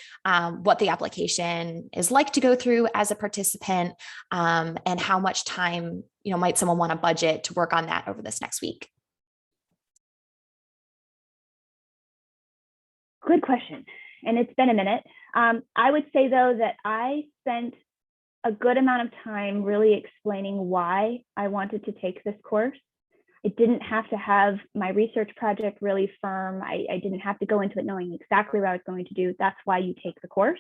what the application is like to go through as a participant and how much time, might someone want to budget to work on that over this next week? Good question. And it's been a minute. I would say, though, that I spent a good amount of time really explaining why I wanted to take this course. I didn't have to have my research project really firm. I didn't have to go into it knowing exactly what I was going to do. That's why you take the course,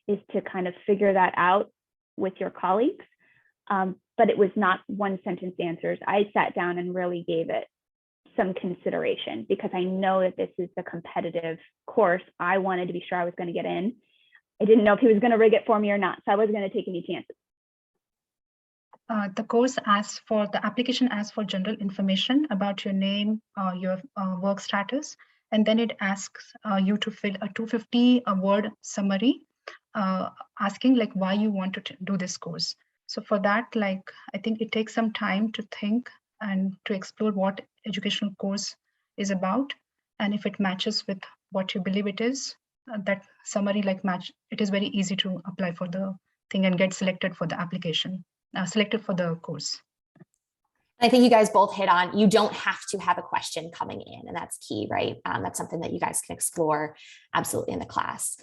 is to kind of figure that out with your colleagues. But it was not one sentence answers. I sat down and really gave it some consideration because I know that this is the competitive course. I wanted to be sure I was going to get in. I didn't know if he was going to rig it for me or not, so I wasn't going to take any chances. The application asks for general information about your name, your work status, and then it asks you to fill a 250-word summary asking like why you want to do this course. So for that, I think it takes some time to think and to explore what educational course is about, and if it matches with what you believe it is, that summary it is very easy to apply for the thing and get selected for the application, selected for the course. I think you guys both hit on, you don't have to have a question coming in, and that's key, right? That's something that you guys can explore absolutely in the class.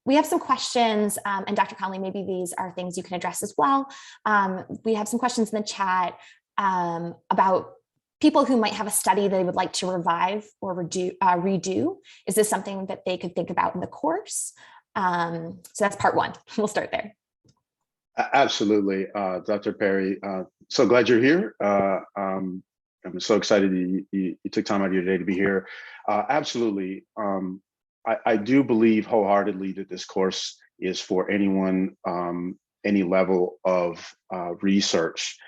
We have some questions, and Dr. Conley, maybe these are things you can address as well. We have some questions in the chat about people who might have a study they would like to revive or redo. Is this something that they could think about in the course? So that's part one. We'll start there. Absolutely, Dr. Perry. So glad you're here. I'm so excited you took time out of your day to be here. Absolutely. I do believe wholeheartedly that this course is for anyone, any level of research.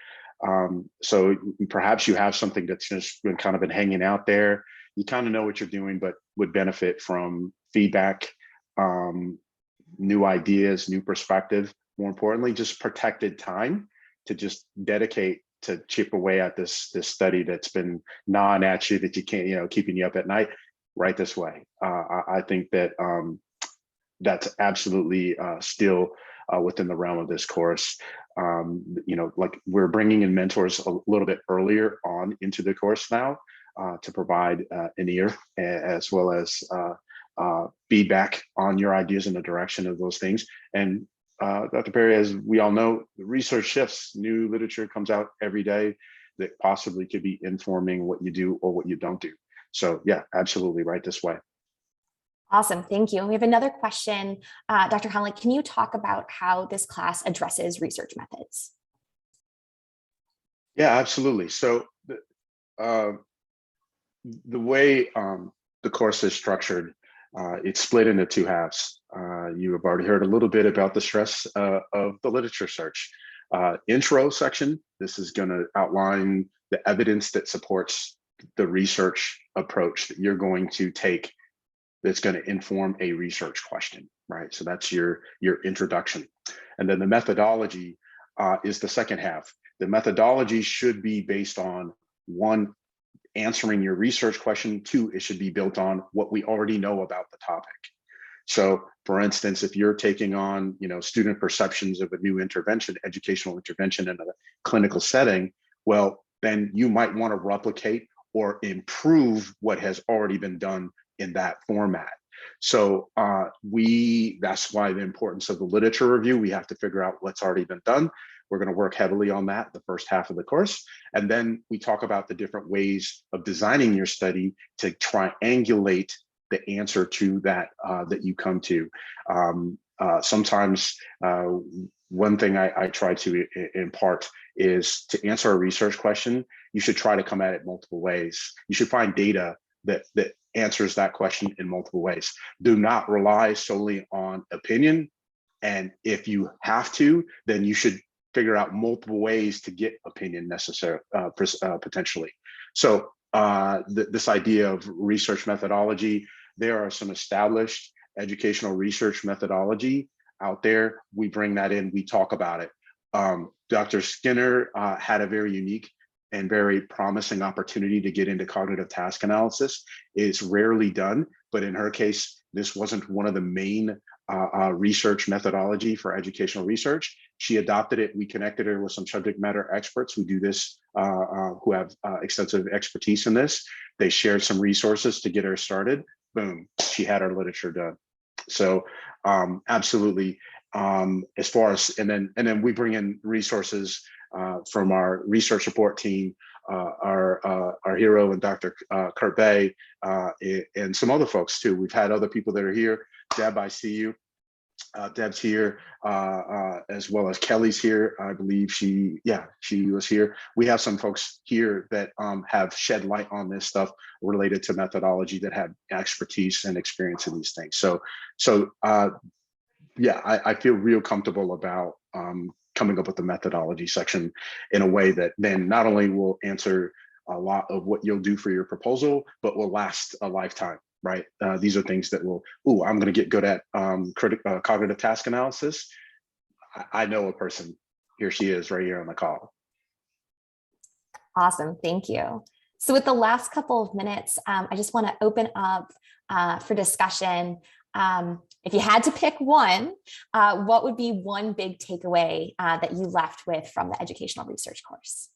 So perhaps you have something that's just been kind of been hanging out there. You kind of know what you're doing, but would benefit from feedback, new ideas, new perspective. More importantly, just protected time to just dedicate to chip away at this study that's been gnawing at you, that you can't, keeping you up at night. Right this way. I think that that's absolutely still within the realm of this course. We're bringing in mentors a little bit earlier on into the course now to provide an ear as well as feedback on your ideas and the direction of those things. And Dr. Perry, as we all know, the research shifts, new literature comes out every day that possibly could be informing what you do or what you don't do. So yeah, absolutely right this way. Awesome, thank you. And we have another question. Dr. Conley, can you talk about how this class addresses research methods? Yeah, absolutely. So the way the course is structured, it's split into two halves. You have already heard a little bit about the stress of the literature search. Intro section, this is going to outline the evidence that supports the research approach that you're going to take that's going to inform a research question, right? So that's your introduction. And then the methodology is the second half. The methodology should be based on, one, answering your research question. Two, it should be built on what we already know about the topic. So for instance, if you're taking on, student perceptions of a new intervention, educational intervention in a clinical setting, well, then you might want to replicate or improve what has already been done in that format. So that's why the importance of the literature review. We have to figure out what's already been done. We're going to work heavily on that the first half of the course. And then we talk about the different ways of designing your study to triangulate the answer to that that you come to. Sometimes one thing I try to impart is, to answer a research question, you should try to come at it multiple ways. You should find data that answers that question in multiple ways. Do not rely solely on opinion. And if you have to, then you should figure out multiple ways to get opinion necessary, potentially. So this idea of research methodology, there are some established educational research methodology out there. We bring that in, we talk about it. Dr. Skinner had a very unique and very promising opportunity to get into cognitive task analysis. It's rarely done, but in her case, this wasn't one of the main research methodology for educational research. She adopted it. We connected her with some subject matter experts who do this, who have extensive expertise in this. They shared some resources to get her started. Boom, she had her literature done. So absolutely. As far as, and then we bring in resources from our research support team, our hero and Dr. Kurt Bay, and some other folks too. We've had other people that are here. Deb, I see you. Deb's here, as well as Kelly's here. I believe she was here. We have some folks here that have shed light on this stuff related to methodology, that have expertise and experience in these things. So yeah, I feel real comfortable about coming up with the methodology section in a way that then not only will answer a lot of what you'll do for your proposal, but will last a lifetime, right? These are things that will, I'm going to get good at cognitive task analysis. I know a person, here she is right here on the call. Awesome, thank you. So with the last couple of minutes, I just want to open up for discussion. If you had to pick one, what would be one big takeaway that you left with from the educational research course?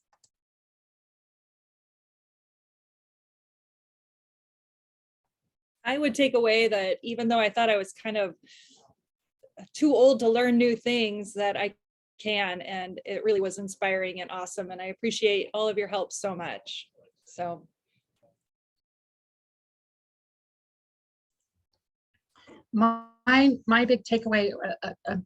I would take away that even though I thought I was kind of too old to learn new things, that I can, and it really was inspiring and awesome. And I appreciate all of your help so much. So. My big takeaway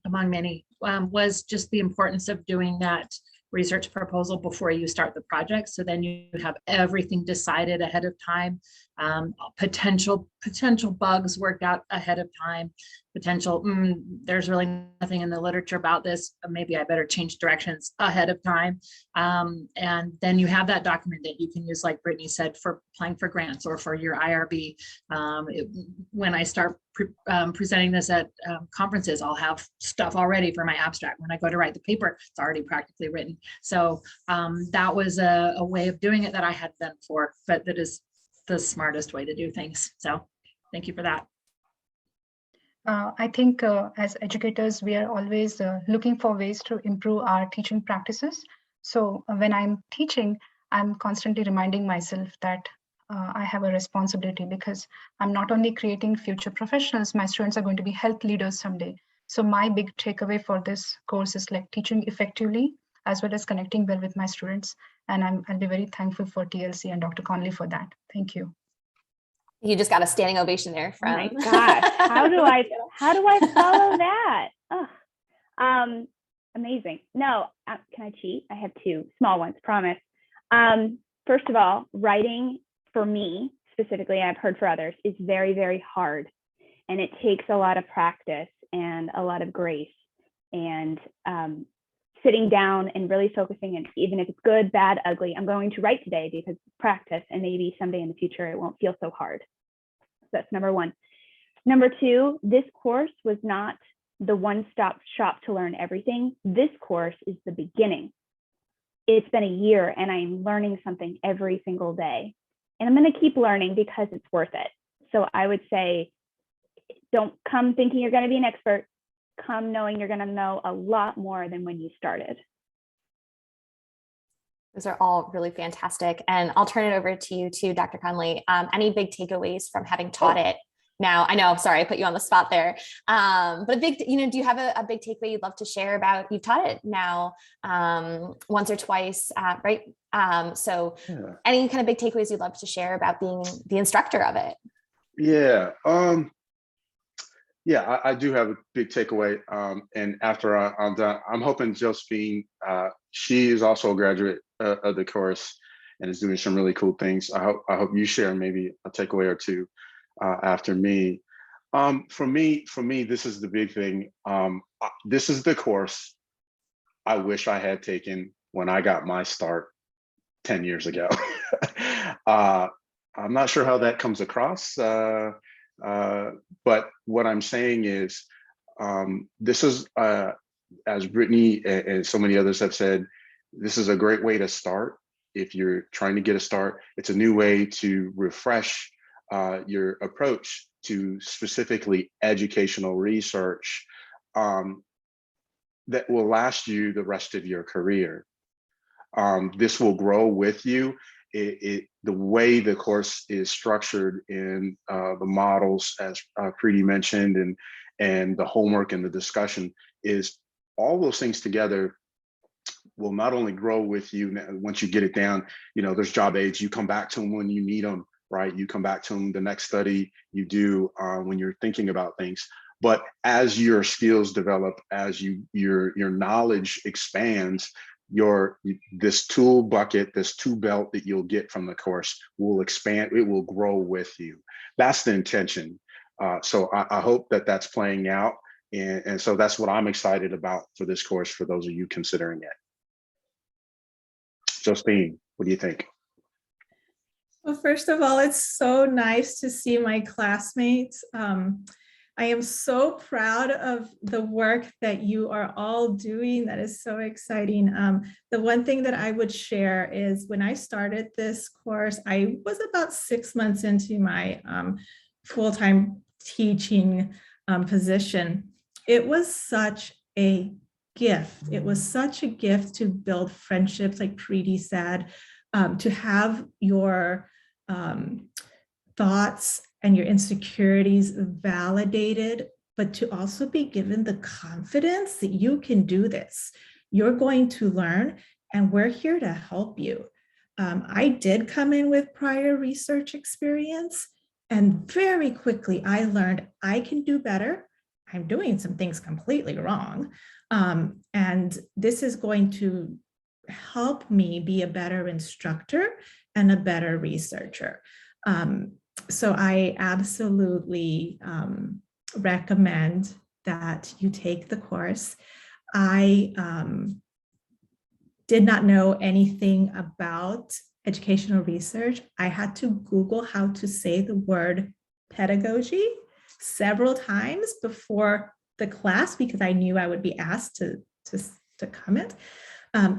among many was just the importance of doing that research proposal before you start the project. So then you have everything decided ahead of time, potential bugs worked out ahead of time, there's really nothing in the literature about this, maybe I better change directions ahead of time. And then you have that document that you can use, like Brittany said, for applying for grants or for your IRB. When I start presenting this at conferences, I'll have stuff already for my abstract. When I go to write the paper, it's already practically written. So that was a way of doing it that I hadn't done before, but that is the smartest way to do things. So thank you for that. I think as educators, we are always looking for ways to improve our teaching practices. So when I'm teaching, I'm constantly reminding myself that I have a responsibility, because I'm not only creating future professionals, my students are going to be health leaders someday. So my big takeaway for this course is like teaching effectively, as well as connecting well with my students. And I'll be very thankful for TLC and Dr. Conley for that. Thank you. You just got a standing ovation there from. Oh my gosh, how do I follow that? Amazing. No, can I cheat? I have two small ones, promise. First of all, writing for me specifically, I've heard for others, is very, very hard. And it takes a lot of practice and a lot of grace and sitting down and really focusing. And even if it's good, bad, ugly, I'm going to write today because it's practice, and maybe someday in the future it won't feel so hard. So that's number one. Number two, this course was not the one-stop shop to learn everything. This course is the beginning. It's been a year and I'm learning something every single day. And I'm going to keep learning because it's worth it. So I would say, don't come thinking you're going to be an expert. Come knowing you're going to know a lot more than when you started. Those are all really fantastic. And I'll turn it over to you too, Dr. Conley. Any big takeaways from having taught it? Now, I know, sorry, I put you on the spot there. But a big, do you have a big takeaway you'd love to share about, you've taught it now once or twice, right? So any kind of big takeaways you'd love to share about being the instructor of it? Yeah. Yeah, I do have a big takeaway. And after I'm done, I'm hoping Josephine, she is also a graduate of the course and is doing some really cool things. I hope you share maybe a takeaway or two after me. For me, this is the big thing. This is the course I wish I had taken when I got my start 10 years ago. I'm not sure how that comes across. But what I'm saying is, this is, as Brittany and so many others have said, this is a great way to start. If you're trying to get a start, it's a new way to refresh your approach to specifically educational research that will last you the rest of your career. This will grow with you. The way the course is structured in the models, as Preeti mentioned, and the homework and the discussion, is all those things together will not only grow with you once you get it down. There's job aids, you come back to them when you need them, right? You come back to them the next study you do when you're thinking about things. But as your skills develop, as your knowledge expands, this tool bucket, this tool belt that you'll get from the course will expand. It will grow with you. That's the intention. So I hope that that's playing out. And so that's what I'm excited about for this course, for those of you considering it. Josephine, what do you think? Well, first of all, it's so nice to see my classmates. I am so proud of the work that you are all doing. That is so exciting. The one thing that I would share is when I started this course, I was about 6 months into my full-time teaching position. It was such a gift. It was such a gift to build friendships, like Preeti said, to have your thoughts and your insecurities validated, but to also be given the confidence that you can do this. You're going to learn, and we're here to help you. I did come in with prior research experience, and very quickly I learned I can do better. I'm doing some things completely wrong. And this is going to help me be a better instructor and a better researcher. So I absolutely recommend that you take the course. I did not know anything about educational research. I had to Google how to say the word pedagogy several times before the class because I knew I would be asked to comment.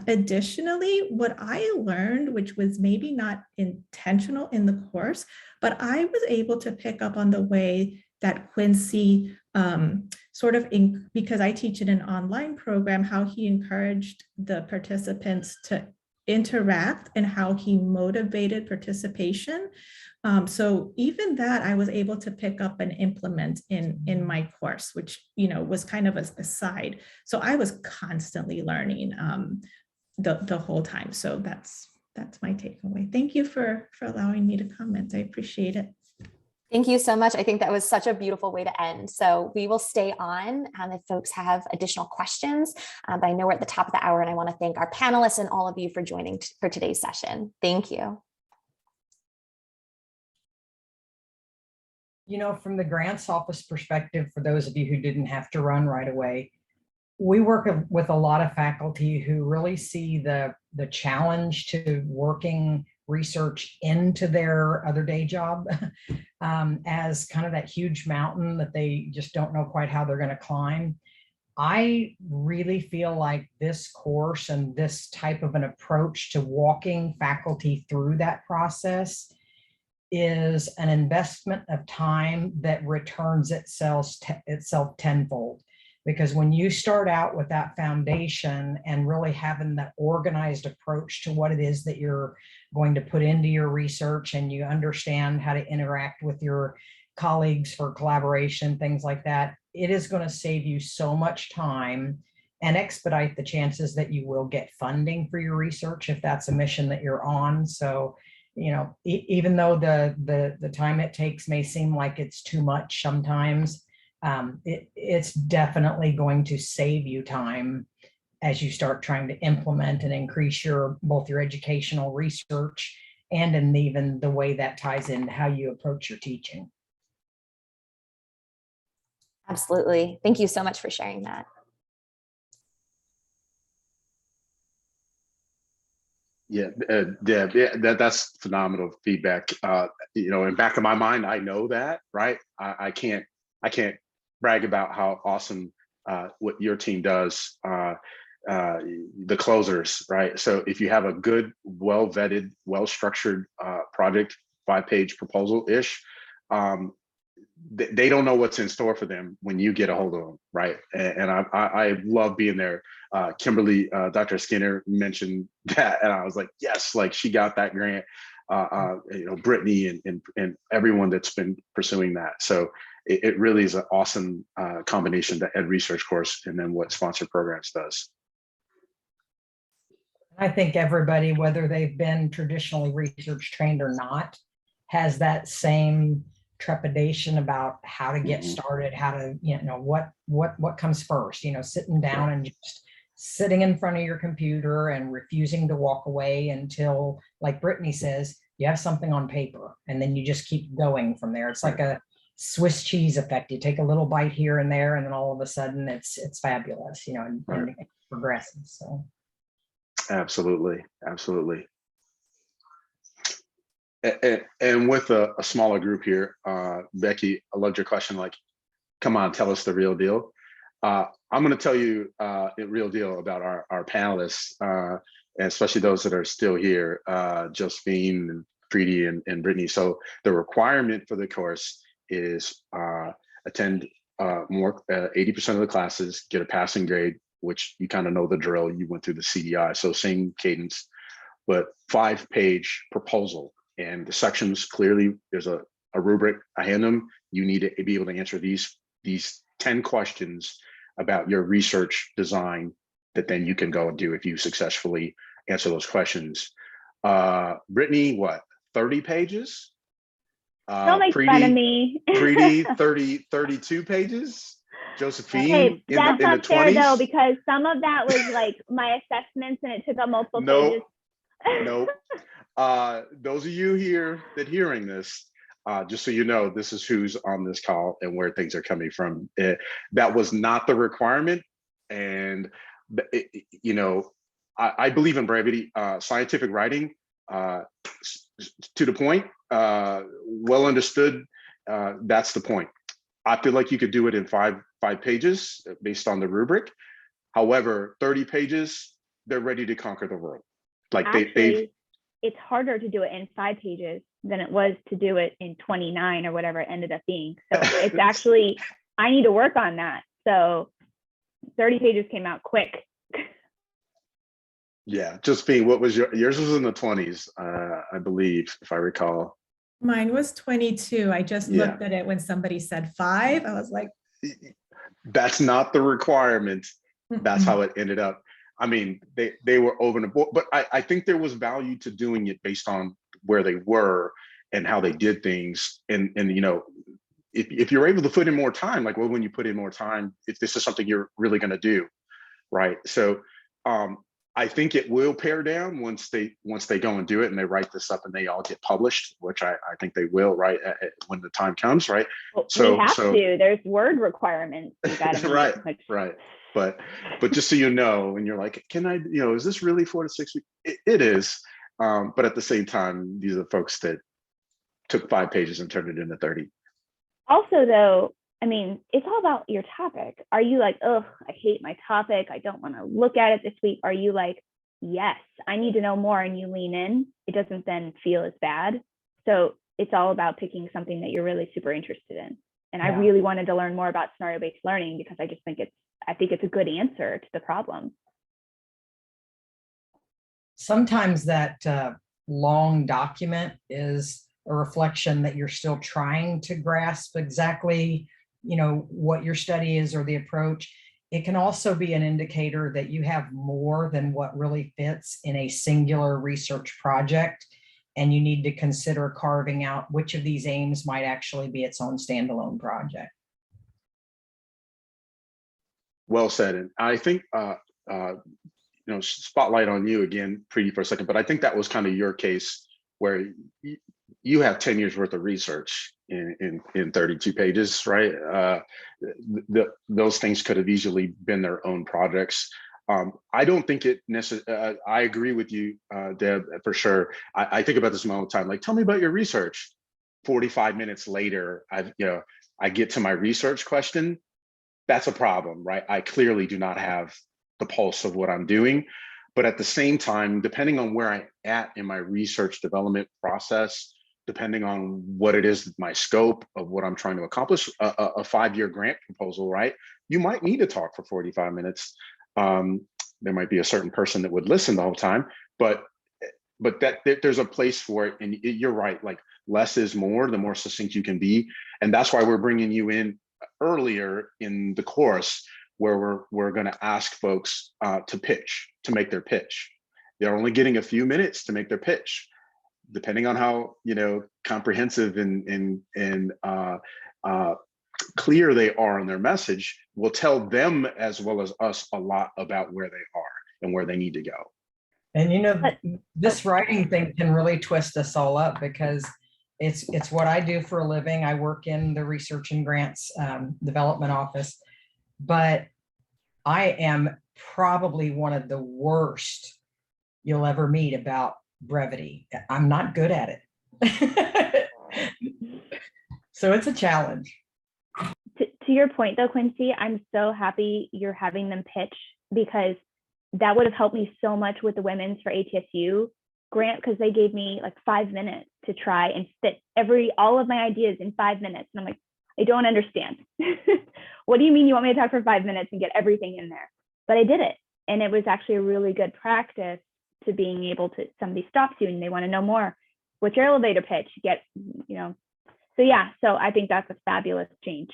Additionally, what I learned, which was maybe not intentional in the course, but I was able to pick up on the way that Quincy because I teach in an online program, how he encouraged the participants to interact and how he motivated participation. So even that I was able to pick up and implement in my course, which was kind of a side. So I was constantly learning the whole time. So that's my takeaway. Thank you for allowing me to comment. I appreciate it. Thank you so much. I think that was such a beautiful way to end. So we will stay on if folks have additional questions. But I know we're at the top of the hour, and I want to thank our panelists and all of you for joining for today's session. Thank you. You know, from the grants office perspective, for those of you who didn't have to run right away, we work with a lot of faculty who really see the challenge to working research into their other day job as kind of that huge mountain that they just don't know quite how they're going to climb. I really feel like this course and this type of an approach to walking faculty through that process is an investment of time that returns itself tenfold. Because when you start out with that foundation and really having that organized approach to what it is that you're going to put into your research, and you understand how to interact with your colleagues for collaboration, things like that, it is going to save you so much time and expedite the chances that you will get funding for your research if that's a mission that you're on. So, you know, even though the time it takes may seem like it's too much sometimes, it's definitely going to save you time as you start trying to implement and increase both your educational research and in even the way that ties into how you approach your teaching. Absolutely. Thank you so much for sharing that. Yeah, that's phenomenal feedback. You know, in back of my mind, I know that, right? I can't brag about how awesome what your team does. The closers, right? So if you have a good, well-vetted, well-structured project, 5-page proposal-ish, they don't know what's in store for them when you get a hold of them, right? And I love being there. Kimberly, Dr. Skinner mentioned that, and I was like, yes, like she got that grant. You know, Brittany and everyone that's been pursuing that. So it really is an awesome combination, the Ed Research course and then what Sponsored Programs does. I think everybody, whether they've been traditionally research trained or not, has that same trepidation about how to get started, how to, you know, what comes first, you know, sitting down and just sitting in front of your computer and refusing to walk away until, like Brittany says, you have something on paper, and then you just keep going from there. It's like a Swiss cheese effect. You take a little bite here and there, and then all of a sudden it's fabulous, you know, and it progresses. So absolutely. And with a smaller group here, Becky, I loved your question, like, come on, tell us the real deal. I'm going to tell you the real deal about our panelists, and especially those that are still here, Josephine and Preeti and Brittany. So the requirement for the course is attend 80% of the classes, get a passing grade, which you kind of know the drill. You went through the CDI, so same cadence, but 5-page proposal. And the sections, clearly, there's a rubric. I hand them. You need to be able to answer these 10 questions about your research design that then you can go and do if you successfully answer those questions. Brittany, what, 30 pages? Don't make fun of me. Preeti, 32 pages. Josephine, hey, that's in not the fair 20s? though, because some of that was like my assessments, and it took up multiple pages. Nope. Those of you here that hearing this, just so you know, this is who's on this call and where things are coming from. That was not the requirement. And, you know, I believe in brevity, scientific writing, to the point, well understood, that's the point. I feel like you could do it in five pages based on the rubric. However, 30 pages, they're ready to conquer the world. Like Actually, it's harder to do it in 5 pages than it was to do it in 29 or whatever it ended up being. So it's actually, I need to work on that. So 30 pages came out quick. Yeah, Josephine, what was yours was in the 20s, I believe, if I recall. Mine was 22. I just looked at it when somebody said 5. I was like, that's not the requirement. That's how it ended up. I mean, they were over the board, but I think there was value to doing it based on where they were and how they did things. And you know, if you're able to put in more time, like, well, when you put in more time, if this is something you're really going to do, right? So I think it will pare down once they go and do it and they write this up and they all get published, which I think they will, right, when the time comes, right? Well, we have to. There's word requirements. You got to right. But just so you know, and you're like, can I, you know, is this really 4 to 6 weeks? It is. But at the same time, these are folks that took 5 pages and turned it into 30. Also, though, I mean, it's all about your topic. Are you like, oh, I hate my topic, I don't want to look at it this week? Are you like, yes, I need to know more, and you lean in? It doesn't then feel as bad. So it's all about picking something that you're really super interested in. And I really wanted to learn more about scenario-based learning because I just think it's a good answer to the problem. Sometimes that long document is a reflection that you're still trying to grasp exactly, you know, what your study is or the approach. It can also be an indicator that you have more than what really fits in a singular research project, and you need to consider carving out which of these aims might actually be its own standalone project. Well said. And I think, you know, spotlight on you again, Preeti, for a second, but I think that was kind of your case where you have 10 years worth of research in 32 pages, right? Those things could have easily been their own projects. I don't think it necessarily, I agree with you, Deb, for sure. I think about this all the time, like, tell me about your research. 45 minutes later, I get to my research question. That's a problem, right? I clearly do not have the pulse of what I'm doing. But at the same time, depending on where I'm at in my research development process, depending on what it is, my scope of what I'm trying to accomplish, a 5-year grant proposal, right? You might need to talk for 45 minutes. There might be a certain person that would listen the whole time, but that there's a place for it. And you're right, like, less is more, the more succinct you can be. And that's why we're bringing you in earlier in the course, where we're going to ask folks to make their pitch. They're only getting a few minutes to make their pitch, depending on how, you know, comprehensive and clear they are in their message. Will tell them as well as us a lot about where they are and where they need to go. And you know, this writing thing can really twist us all up, because it's what I do for a living. I work in the research and grants development office, but I am probably one of the worst you'll ever meet about brevity. I'm not good at it. So it's a challenge. To your point though, Quincy, I'm so happy you're having them pitch, because that would have helped me so much with the Women's for ATSU grant, because they gave me like 5 minutes to try and fit all of my ideas in 5 minutes. And I'm like, I don't understand. What do you mean you want me to talk for 5 minutes and get everything in there? But I did it. And it was actually a really good practice to being able to, somebody stops you and they want to know more. What's your elevator pitch? Get, you know, so yeah, so I think that's a fabulous change.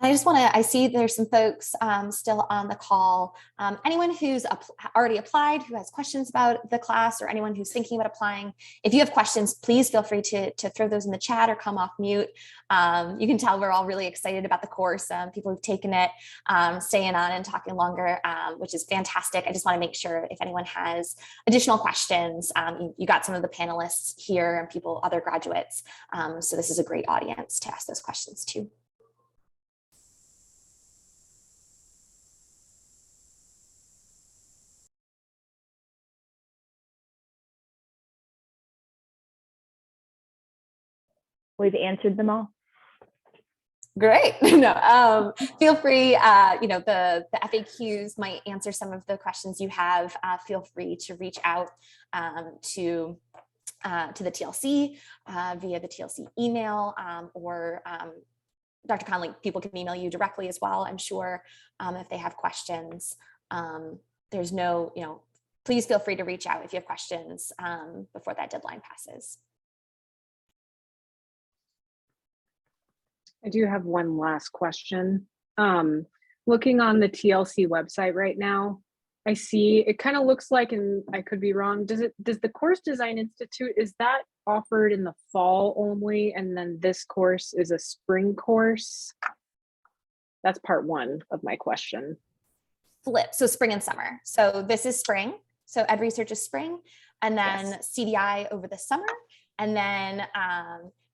I just want to, I see there's some folks still on the call. Anyone who's already applied, who has questions about the class, or anyone who's thinking about applying, if you have questions, please feel free to throw those in the chat or come off mute. You can tell we're all really excited about the course. People who've taken it, staying on and talking longer, which is fantastic. I just want to make sure if anyone has additional questions, you got some of the panelists here and people, other graduates. So this is a great audience to ask those questions too. We've answered them all. Great. No, feel free, you know, the FAQs might answer some of the questions you have. Feel free to reach out to the TLC via the TLC email, or Dr. Conley, people can email you directly as well, I'm sure, if they have questions. There's no, you know, please feel free to reach out if you have questions before that deadline passes. I do have one last question. Looking on the TLC website right now, I see. It kind of looks like, and I could be wrong, does the Course Design Institute, is that offered in the fall only, and then this course is a spring course? That's part one of my question. Flip, so spring and summer. So this is spring, so Ed Research is spring, and then Yes. CDI over the summer, and then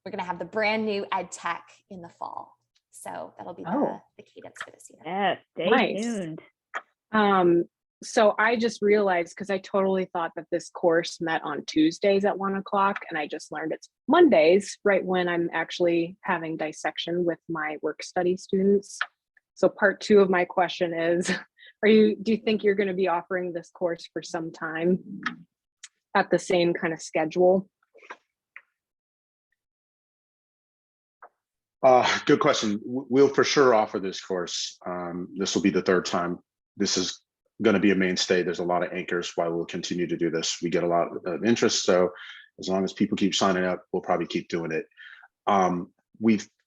we're gonna have the brand new Ed Tech in the fall. So that'll be the cadence for this year. Yes, stay Nice. tuned. So I just realized, because I totally thought that this course met on Tuesdays at 1 o'clock, and I just learned it's Mondays, right when I'm actually having dissection with my work study students. So part two of my question is, do you think you're going to be offering this course for some time at the same kind of schedule? Good question. We'll for sure offer this course. This will be the third time. This is going to be a mainstay. There's a lot of anchors why we'll continue to do this. We get a lot of interest. So as long as people keep signing up, we'll probably keep doing it.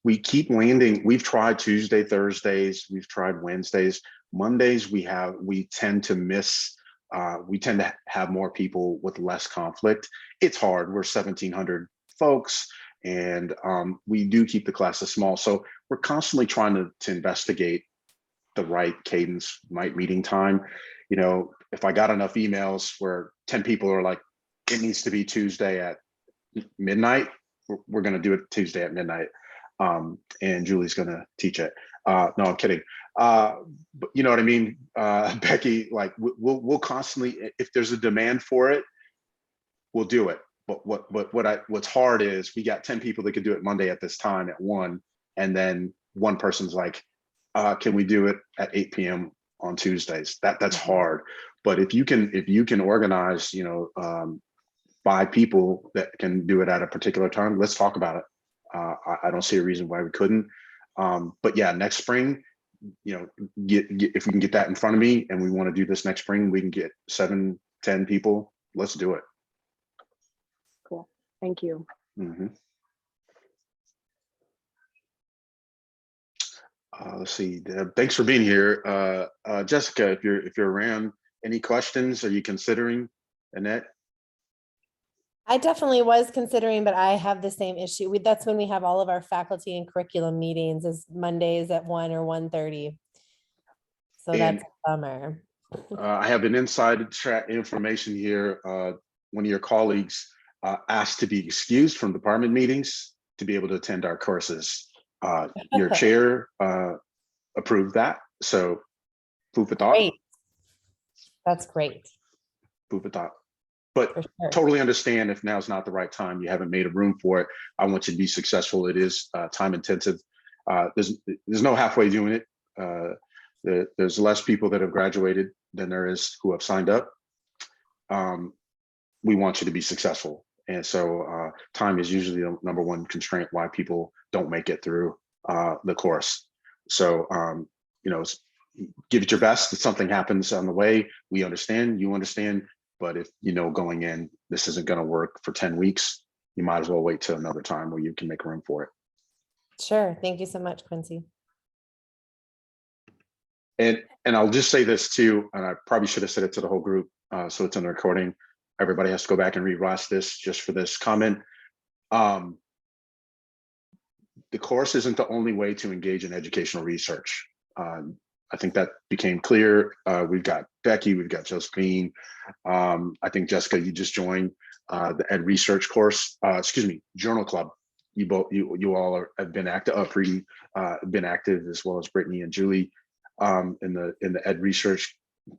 We keep landing. We've tried Tuesday, Thursdays. We've tried Wednesdays. Mondays, we tend to miss. We tend to have more people with less conflict. It's hard. We're 1,700 folks. And we do keep the classes small. So we're constantly trying to investigate the right cadence, right meeting time. You know, if I got enough emails where 10 people are like, it needs to be Tuesday at midnight, we're going to do it Tuesday at midnight. And Julie's going to teach it. No, I'm kidding. But you know what I mean? Becky, like we'll constantly, if there's a demand for it, we'll do it. But what's hard is we got 10 people that could do it Monday at this time at 1, and then one person's like, can we do it at 8 p.m. on Tuesdays? That's hard. But if you can organize, 5 people that can do it at a particular time, let's talk about it. I don't see a reason why we couldn't. But yeah, next spring, if we can get that in front of me and we want to do this next spring, we can get 7, 10 people. Let's do it. Cool. Thank you. Mm-hmm. Let's see. Thanks for being here, Jessica. If you're around, any questions? Are you considering, Annette? I definitely was considering, but I have the same issue. That's when we have all of our faculty and curriculum meetings, is Mondays at 1 or 1:30. So that's a bummer. I have an inside track information here. One of your colleagues asked to be excused from department meetings to be able to attend our courses. Your chair approved that. So food for thought. Great. That's great. Food for thought. But sure. Totally understand if now's not the right time, you haven't made a room for it. I want you to be successful. It is time intensive. There's no halfway doing it. There's less people that have graduated than there is who have signed up. We want you to be successful. And so time is usually the number one constraint why people don't make it through the course. So, give it your best. If something happens on the way, we understand, you understand. But if going in, this isn't going to work for 10 weeks, you might as well wait till another time where you can make room for it. Sure. Thank you so much, Quincy. And I'll just say this too, and I probably should have said it to the whole group, so it's on the recording. Everybody has to go back and re-watch this just for this comment. The course isn't the only way to engage in educational research. I think that became clear. We've got Becky, we've got Josephine. I think Jessica, you just joined the Ed Research course. Journal Club. You all have been active. Preeti been active, as well as Brittany and Julie in the Ed Research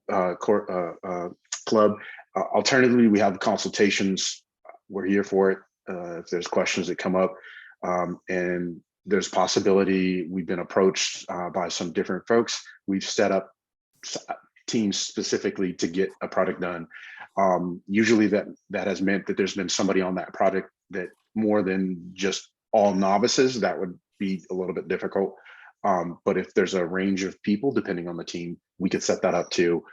club. Alternatively, we have consultations. We're here for it. If there's questions that come up, and there's possibility we've been approached by some different folks. We've set up teams specifically to get a product done. Usually that has meant that there's been somebody on that project that more than just all novices, that would be a little bit difficult. But if there's a range of people, depending on the team, we could set that up too.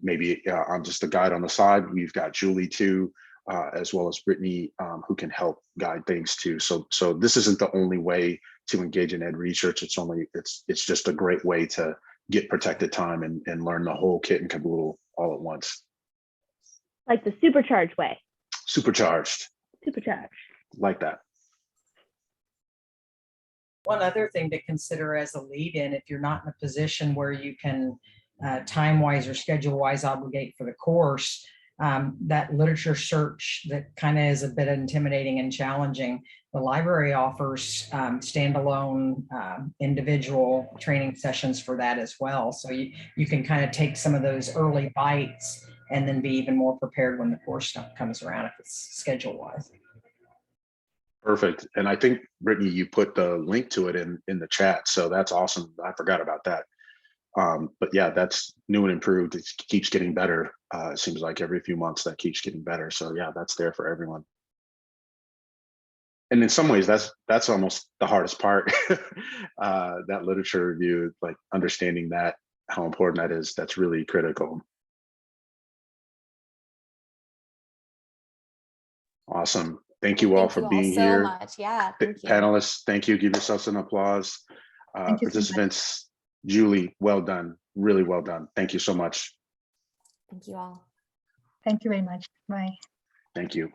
Maybe I'm just a guide on the side. We've got Julie too, as well as Brittany, who can help guide things too. So this isn't the only way to engage in Ed Research. It's just a great way to get protected time and learn the whole kit and caboodle all at once. Like the supercharged way. Supercharged, Supercharged. like that. One other thing to consider as a lead-in, if you're not in a position where you can time-wise or schedule-wise obligate for the course, that literature search that kind of is a bit intimidating and challenging. The library offers standalone individual training sessions for that as well. So you can kind of take some of those early bites and then be even more prepared when the course stuff comes around if it's schedule-wise. Perfect. And I think, Brittany, you put the link to it in the chat. So that's awesome. I forgot about that. But yeah, that's new and improved. It keeps getting better. It seems like every few months that keeps getting better. So yeah, that's there for everyone. And in some ways, that's almost the hardest part. That literature review, like understanding that, how important that is, that's really critical. Awesome. Thank you all for being here. Much. Yeah, thank you. Panelists, thank you. Give yourselves an applause. Thank you so much. Participants, Julie, well done. Really well done. Thank you so much. Thank you all. Thank you very much. Bye. Thank you.